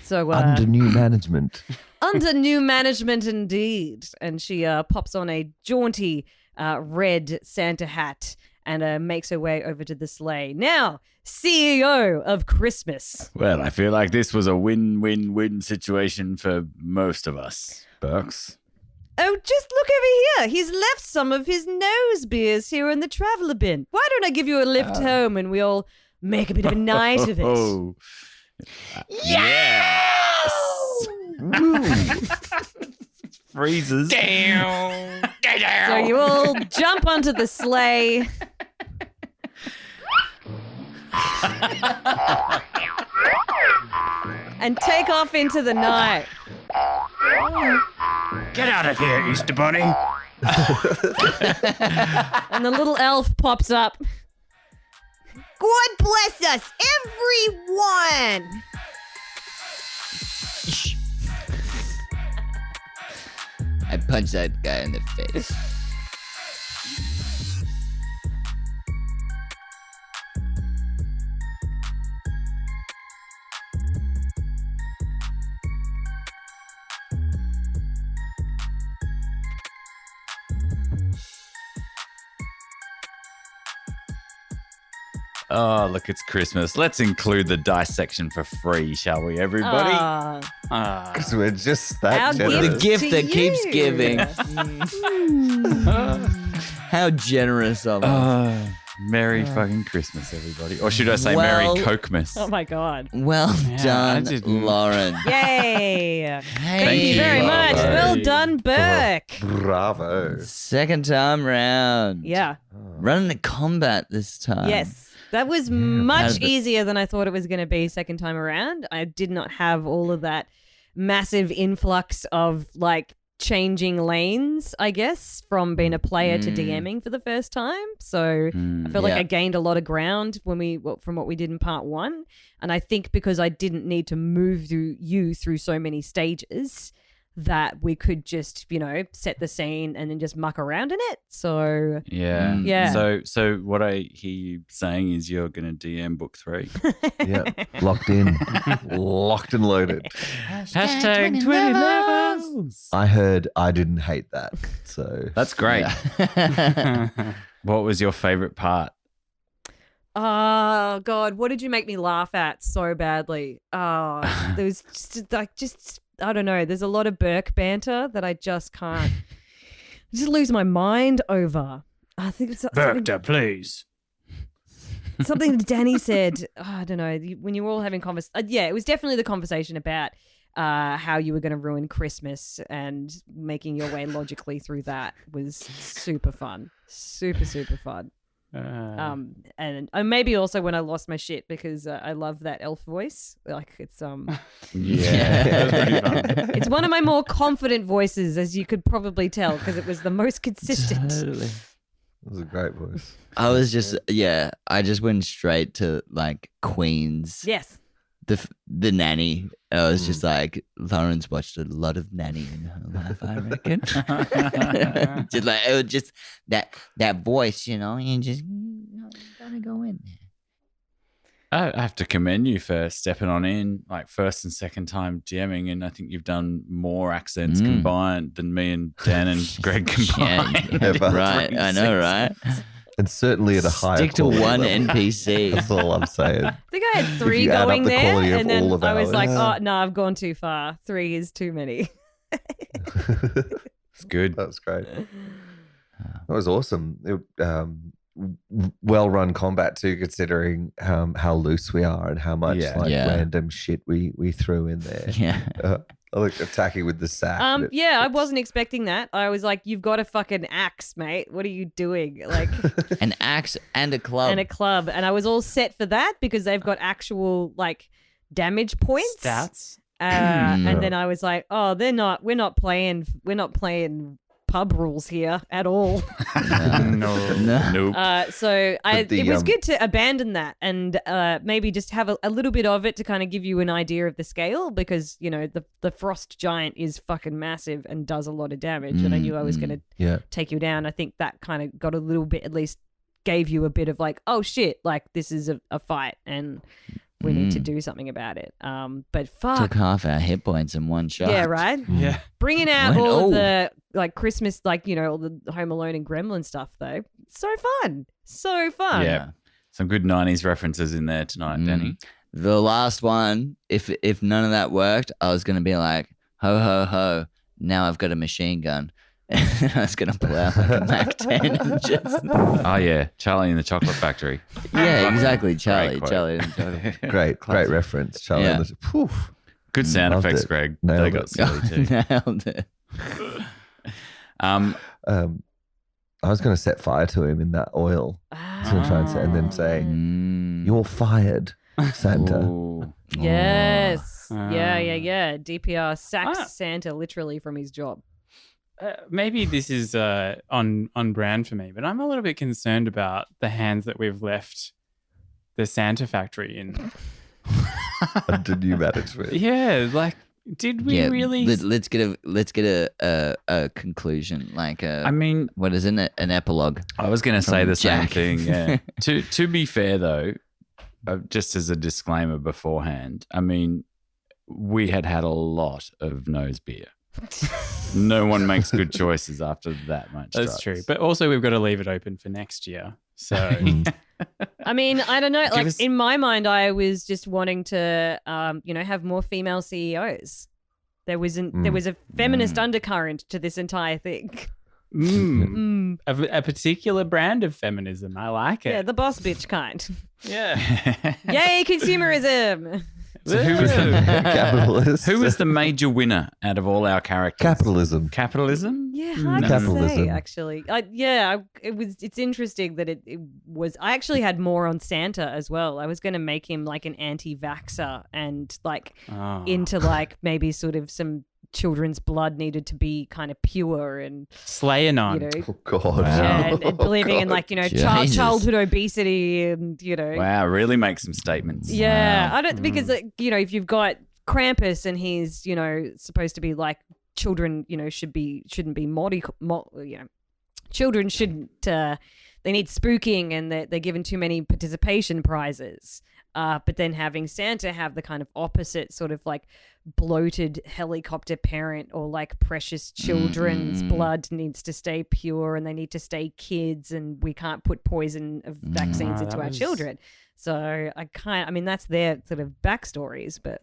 F: So
B: Under new management.
F: Under new management, indeed. And she pops on a jaunty red Santa hat and makes her way over to the sleigh. Now, CEO of Christmas.
C: Well, I feel like this was a win-win-win situation for most of us, Burks.
F: Oh, just look over here. He's left some of his nose beers here in the traveller bin. Why don't I give you a lift home and we all make a bit of a night of it?
C: Oh, yes! Freezes.
A: Down.
F: So you all jump onto the sleigh. And take off into the night.
A: Get out of here, Easter Bunny.
F: And the little elf pops up.
G: God bless us, everyone!
D: I punched that guy in the face.
C: Oh, look, it's Christmas. Let's include the dissection for free, shall we, everybody?
B: Because we're just that
F: Our
B: generous.
D: The gift
F: to
D: that keeps
F: you.
D: giving. How generous of us.
C: Merry fucking Christmas, everybody. Or should I say
D: Well-
C: Merry Cokemas?
F: Oh my God.
D: Well
E: Yeah, I
D: done,
E: didn't-
D: Lauren.
F: Yay. Thank you
C: you.
F: very much.
B: Bravo.
F: Well done, Burke.
B: Bravo.
D: Second time round.
F: Yeah.
D: Running to combat this time.
F: Yes. That was
D: How
F: much
D: did it-
F: easier than I thought it was going to be second time around. I did not have all of that massive influx of like changing lanes, I guess, from being a player to DMing for the first time. So I feel like
D: yeah.
F: I gained a lot of ground from what we did in part one. And I think because I didn't need to move you through so many stages that we could just, set the scene and then just muck around in it. So
C: Yeah.
F: Yeah.
C: So what I hear you saying is you're going to DM book 3.
B: Yep. Locked in. Locked and loaded.
C: Hashtag 20 levels.
B: I heard I didn't hate that. So
C: That's great. What was your favorite part?
F: Oh God, what did you make me laugh at so badly? Oh, there was just I don't know. There's a lot of Burke banter that I just can't just lose my mind over. I think it's something,
A: Burkta, please.
F: something Danny said. Oh, I don't know. When you were all having it was definitely the conversation about how you were going to ruin Christmas and making your way logically through that was super fun. Super fun. And maybe also when I lost my shit because I love that elf voice. Like it's
C: Yeah. That was pretty fun.
F: it's one of my more confident voices, as you could probably tell, because it was the most consistent.
D: Totally.
B: it was a great voice.
D: I was just, I just went straight to like Queens.
F: Yes.
D: The nanny. I was just like, Lauren's watched a lot of nanny in her life, I reckon. Just like it was just that voice, you just gotta go in there.
C: I have to commend you for stepping on in, like first and second time DMing, and I think you've done more accents combined than me and Dan and Greg combined.
B: Ever.
D: Right, I know, right?
B: And certainly at a higher
D: Stick to
B: quality
D: one
B: level.
D: NPC.
B: That's all I'm saying.
F: I think I had 3
B: you add up
F: going
B: the
F: there,
B: quality of
F: and then
B: all of
F: I was
B: ours.
F: like, oh no, I've gone too far. 3 is too many.
C: It's good.
B: That's great. That was awesome. Well-run combat too, considering how loose we are and how much random shit we threw in there.
D: Yeah.
B: Like attacking with the sack.
F: I wasn't expecting that. I was like, you've got a fucking axe, mate. What are you doing? Like
D: An axe and a club.
F: and a club. And I was all set for that because they've got actual like damage points.
E: Stats.
F: And then I was like, oh, we're not playing pub rules here at all.
C: Nope.
F: So
B: But
F: it was good to abandon that and maybe just have a little bit of it to kind of give you an idea of the scale, because the frost giant is fucking massive and does a lot of damage, and I knew I was going to take you down. I think that kind of got a little bit, at least gave you a bit of like, oh shit, like this is a fight and we need to do something about it. But fuck.
D: Took half our hit points in one shot.
F: Yeah, right?
E: Yeah.
F: Bringing out all of the like Christmas, like, all the Home Alone and Gremlin stuff though. So fun. So fun.
C: Yeah. Some good 90s references in there tonight, Danny.
D: The last one, if none of that worked, I was going to be like, ho, ho, ho, now I've got a machine gun. And I was going to pull out like a Mac 10 and just...
C: Oh, yeah. Charlie in the Chocolate Factory.
D: Yeah, exactly.
C: Great quote.
D: Charlie. and Charlie.
B: Great reference, Charlie.
D: Yeah.
B: Poof.
C: Good sound
B: Loved
C: effects,
B: it.
C: Greg.
B: Nailed
C: They
B: it.
C: got silly too.
D: Nailed it.
B: I was going to set fire to him in that oil. I was going to try and say, and then say, "You're fired, Santa."
C: Ooh.
F: Yes.
E: Oh.
F: Yeah. DPR sacks
E: Ah.
F: Santa literally from his job.
E: Maybe this is on brand for me, but I'm a little bit concerned about the hands that we've left the Santa factory in.
B: Under new management.
E: Yeah, like, did we really?
D: Let's get a conclusion, like
C: I mean,
D: what is it? An epilogue.
C: I was going to say
D: From
C: the
D: Jack.
C: same thing. Yeah. To be fair, though, just as a disclaimer beforehand, I mean, we had a lot of nose beer. No one makes good choices after that much.
E: That's
C: drugs.
E: true, but also we've got to leave it open for next year. So
F: I mean, I don't know. Like
C: us-
F: in my mind, I was just wanting to, have more female CEOs. There was a feminist undercurrent to this entire thing.
E: a particular brand of feminism. I like it.
F: Yeah, the boss bitch kind.
E: Yeah.
F: Yay, consumerism!
C: So who was the
B: Capitalist.
C: who was the major winner out of all our characters?
B: Capitalism?
C: Capitalism?
F: Yeah, hard to say
B: Capitalism.
F: actually. It's interesting that it was. I actually had more on Santa as well. I was going to make him like an anti-vaxxer and like
E: Oh.
F: into like maybe sort of some children's blood needed to be kind of pure and
E: Slayanon.
B: Oh God.
F: yeah, and
B: Oh,
F: believing in
B: God.
F: like
D: Jesus.
F: childhood obesity and
C: Wow, really make some statements.
F: yeah,
D: Wow.
F: I don't because if you've got Krampus and he's supposed to be like children shouldn't be children shouldn't they need spooking and they're given too many participation prizes. But then having Santa have the kind of opposite sort of like bloated helicopter parent or like precious children's blood needs to stay pure and they need to stay kids and we can't put poison of vaccines into
E: that
F: our
E: was-
F: children. So that's their sort of backstories. But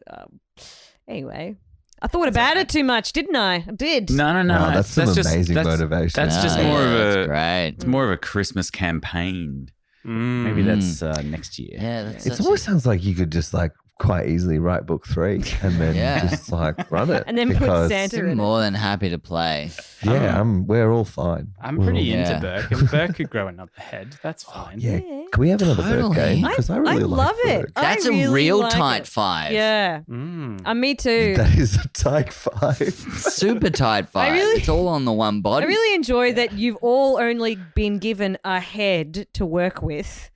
F: anyway, I thought about it too much, didn't I? I did.
C: No.
B: Wow, that's some
C: just-
B: amazing
C: that's-
B: motivation.
C: That's just
D: Ah,
C: more
D: yeah,
C: of
D: that's
C: a
D: great.
C: It's more of a Christmas campaign. Maybe that's next year.
D: Yeah, that's
B: It
D: such
B: almost sounds like you could just like quite easily write book 3 and then
D: Yeah.
B: just like run it.
F: And then put
B: because,
F: Santa in
D: I'm
F: it.
D: more than happy to play.
B: Yeah, we're all fine.
E: I'm
B: We're
E: pretty
B: all-
E: into
D: Yeah.
E: Burke, and Burke could grow another head. That's fine.
B: Yeah. Can we have another
D: Totally.
B: Burke game?
F: I
B: Because I really like
F: love it.
B: Burke.
F: I
D: That's
F: really
D: a real
F: like
D: tight
F: it.
D: 5.
F: Yeah. Me too.
B: That is a tight 5.
D: Super tight 5.
F: really-
D: It's all on the one body.
F: I really enjoy that you've all only been given a head to work with.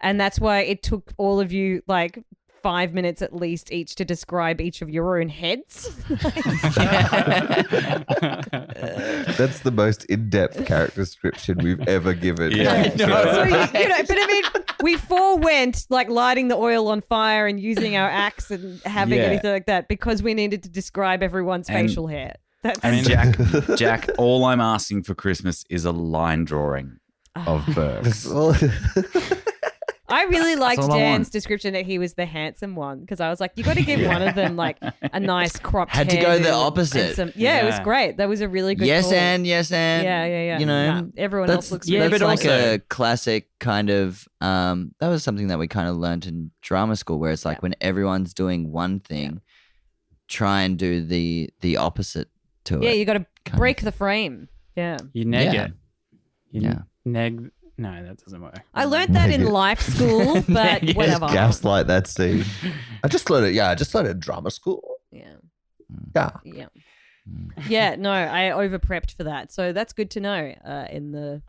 F: And that's why it took all of you like 5 minutes at least each to describe each of your own heads.
B: That's the in-depth in-depth character description we've ever given.
C: Yeah.
F: So, but I mean, we forewent like lighting the oil on fire and using our axe and having
C: Yeah.
F: anything like that because we needed to describe everyone's
C: And-
F: facial hair. That's
C: And Jack, all I'm asking for Christmas is a line drawing of Burke.
F: I really liked
C: all I
F: Dan's
C: want.
F: description that he was the handsome one because I was like, you got to give one of them like a nice cropped
D: Had to
F: hair
D: go the
F: and
D: opposite.
F: it was
E: Yeah.
F: great. That was a really good
D: yes
F: call.
D: and.
F: Yeah.
D: You know,
F: Nah, everyone
D: that's
F: else looks
E: yeah,
F: really
D: that's
E: but
D: like
E: also-
D: a classic kind of that was something that we kind of learned in drama school where it's like when everyone's doing one thing, try and do the opposite to
F: Yeah,
D: it.
F: you got to
D: Kind
F: break the frame. Yeah.
E: You neg
D: Yeah.
E: it. You
D: Yeah.
E: neg. No, that doesn't work.
F: I learned that in
B: Nigga.
F: life school, but
E: Yes,
F: whatever.
B: Gaslight that scene. I just learned it. Yeah, I just learned it in drama school.
F: Yeah.
B: Yeah.
F: Yeah. Yeah, no, I over prepped for that, so that's good to know. In the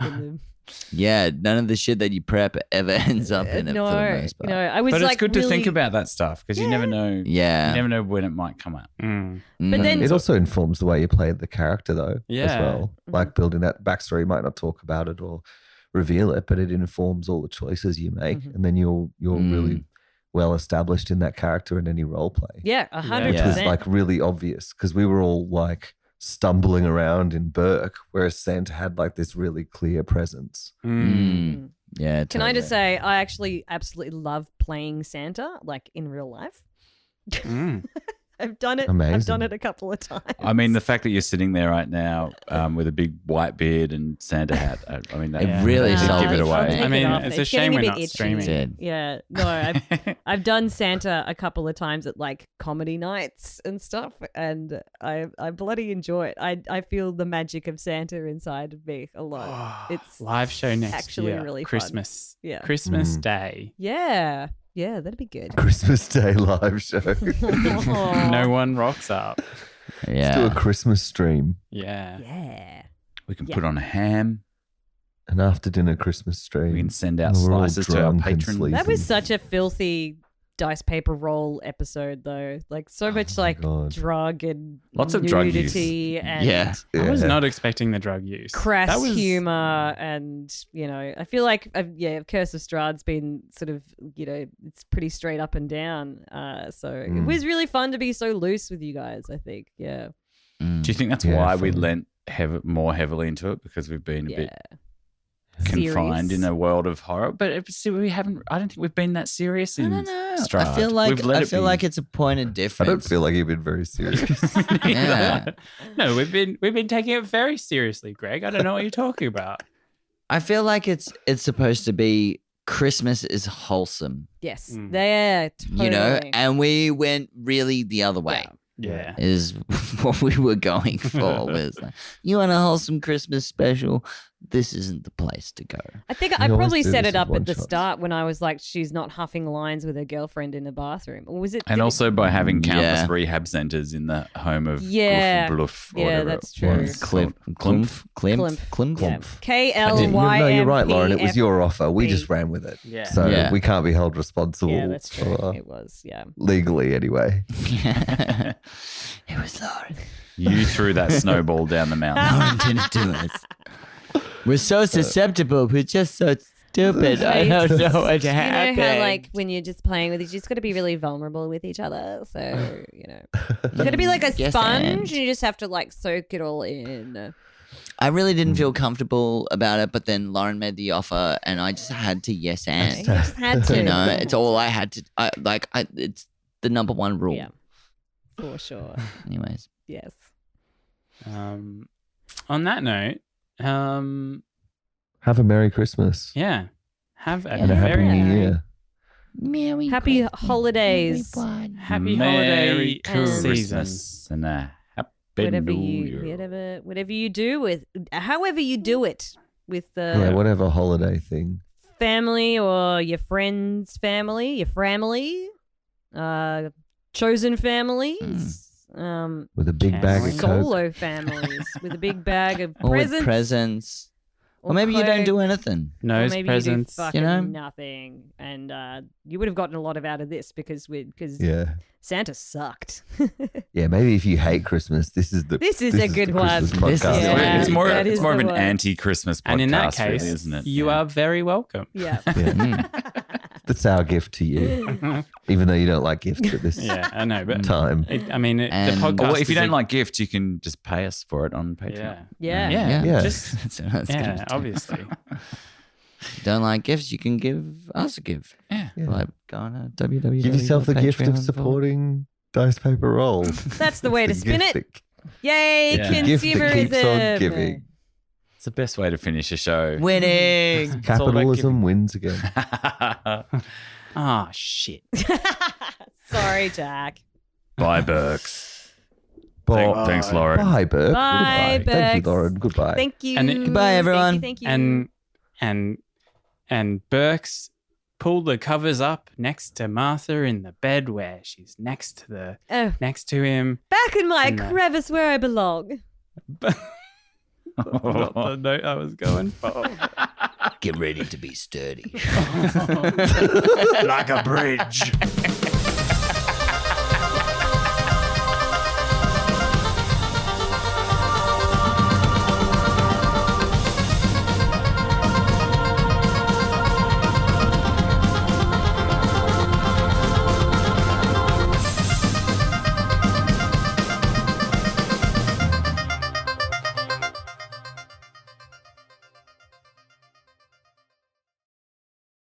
D: Yeah, none of the shit that you prep ever ends up in it for the most part.
F: no, I was
C: But
F: like,
C: it's good to think
F: really-
C: about that stuff because you never know.
D: Yeah.
C: You never know when it might come up.
E: Mm.
F: But then-
B: It also informs the way you play the character, though, as
E: Yeah.
B: well. Like building that backstory, you might not talk about it or reveal it, but it informs all the choices you make, and then you're really well established in that character in any role play.
F: Yeah, 100%.
B: Which was like really obvious because we were all like stumbling around in Burke, whereas Santa had like this really clear presence.
D: Yeah.
F: Can I just
D: totally.
F: say, I actually absolutely love playing Santa, like in real life. I've done it. I've
B: Amazing.
F: done it a couple of times.
C: I mean, the fact that you're sitting there right now with a big white beard and Santa hat, I mean, that
D: It really
C: just
D: sold
C: give it
D: it for
C: away.
D: me.
F: Take
E: I mean,
F: it off.
E: it's a shame
F: getting
E: we're
F: bit
E: not
F: itchy.
E: streaming.
D: Did.
F: Yeah, no, I've done Santa a couple of times at like comedy nights and stuff, and I bloody enjoy it. I feel the magic of Santa inside of me a lot. It's
E: Live show next
F: actually
E: year.
F: really fun.
E: Christmas.
F: Yeah.
E: Christmas Day.
F: yeah, that'd be good.
B: Christmas Day live show.
E: No one rocks up.
D: Yeah.
B: Do a Christmas stream,
E: Yeah.
F: Yeah.
C: We can
F: Yeah.
C: put on a ham.
B: an after dinner Christmas stream.
C: We can send out
B: We're all
C: slices to our
B: drunk and
C: patrons.
B: sleepy.
F: That was such a filthy dice paper roll episode, though. Like so much
B: my
F: like
B: God.
F: drug and
C: Lots of drug use.
F: nudity and
D: Yeah.
E: I was
B: Yeah.
E: not expecting the drug use.
F: crass
E: That was
F: humor, and I feel like Curse of Strahd's been sort of it's pretty straight up and down. So it was really fun to be so loose with you guys. I think, yeah,
C: Do you think that's
B: Yeah,
C: why we
B: fun.
C: lent more heavily into it because we've been a bit confined
F: Serious.
C: in a world of horror? But we haven't. I don't think we've been that serious in Strahd.
D: I feel
C: We've let it be.
D: it's a point of
B: I
D: difference.
B: don't feel like you've been very serious.
D: Yeah.
E: No, we've been taking it very seriously, Greg. I don't know what you're talking about.
D: I feel like it's supposed to be Christmas is wholesome,
F: yes,
E: Mm.
F: there, totally.
D: and we went really the other way.
E: Yeah.
D: Is what we were going for. Was like, you want a wholesome Christmas special? This isn't the place to go.
F: I think
B: We
F: I
B: always
F: probably
B: do
F: set
B: this
F: it up
B: with
F: at the
B: one-shots.
F: start when I was like, she's not huffing lines with her girlfriend in the bathroom, or was it?
C: And
F: did it-
C: also by having countless
D: Yeah.
C: rehab centers in the home of
F: Yeah.
C: Bluff, or
F: Yeah,
C: whatever
F: that's
C: it
F: true.
C: was.
D: Klimpf.
F: Yeah.
B: No, you're right, Lauren. It was your offer. We
F: KLYMPF.
B: just ran with it.
E: Yeah.
B: So
D: Yeah.
B: we can't be held responsible.
F: Yeah, that's true.
B: for-
F: It was, yeah.
B: legally, anyway.
D: It was Lauren.
C: You threw that snowball down the mountain.
D: Lauren did it to us. We're so susceptible. We're just so stupid. I don't know what
F: You
D: happened.
F: know how, like, when you're just playing with each, you just got to be really vulnerable with each other. So, you got to be like a
D: Yes,
F: sponge,
D: and-
F: and you just have to like soak it all in.
D: I really didn't feel comfortable about it, but then Lauren made the offer, and I just had to yes
F: You
D: and.
F: just had to.
D: It's all I had to. It's the number one rule.
F: Yeah, for sure.
D: Anyways,
F: Yes.
E: On that note,
B: Have a Merry Christmas
E: yeah, have a
B: and a Happy
E: very
B: New Year.
D: Merry
F: Happy
D: Christmas,
F: holidays.
D: everybody.
E: happy
C: Merry
E: holiday season.
C: Christmas and a happy
F: Whatever
C: New
F: you,
C: Year.
F: whatever you do with, however you do it with the
B: Yeah, whatever holiday thing.
F: family or your friends' family, your family, chosen families,
B: With a big bag of Coke.
F: solo families with a big bag of
D: Or with
F: presents.
D: presents. Or maybe you don't do anything.
F: Or
E: Nose
F: maybe
E: presents.
F: you do fucking
D: you know?
F: nothing, and you would have gotten a lot of out of this because
B: Yeah.
F: Santa sucked.
B: Yeah, maybe if you hate Christmas, this is the
F: This is
B: this
F: a good
B: the
F: one.
B: Christmas
D: This is-
B: podcast.
F: Yeah,
C: it's more,
F: that
C: it's
F: is
C: more of
F: the
C: an
F: one.
C: anti-Christmas podcast,
E: And in that case,
C: really, isn't it?
E: you are very welcome.
F: Yeah.
B: That's our gift to you. Even though you don't like gifts at this
E: Yeah, I know, but
B: time.
E: I mean, the
D: And-
E: podcast.
C: Well, if you
E: is
C: don't
E: a-
C: like gifts, you can just pay us for it on Patreon.
E: yeah,
F: Yeah.
E: yeah,
B: Yeah.
E: just
D: That's
E: yeah,
D: good.
E: obviously,
D: Don't like gifts, you can give us a gift.
C: Yeah.
B: Yeah.
D: Like go on www.
B: Give yourself the gift of supporting Dice Paper Roll.
F: That's the way to
B: It's
F: spin
B: gift
F: it. Yay,
C: Yeah.
B: The gift that keeps on
F: consumerism.
B: giving.
C: It's the best way to finish a show.
D: Winning.
C: all about
B: Capitalism wins again.
E: ah, shit.
F: Sorry, Jack.
C: Bye, Burks.
B: Bye.
C: Thanks, Lauren.
B: Bye, Burke.
F: Bye,
B: Goodbye. Thank you,
F: Burks.
B: Lauren. Goodbye.
F: Thank you.
E: And it-
D: Goodbye, everyone.
F: Thank you.
E: And Burks pull the covers up next to Martha in the bed where she's next to him.
F: Back in my
E: And,
F: crevice where I belong.
E: Not the note I was going for.
D: Get ready to be sturdy.
A: Like a bridge.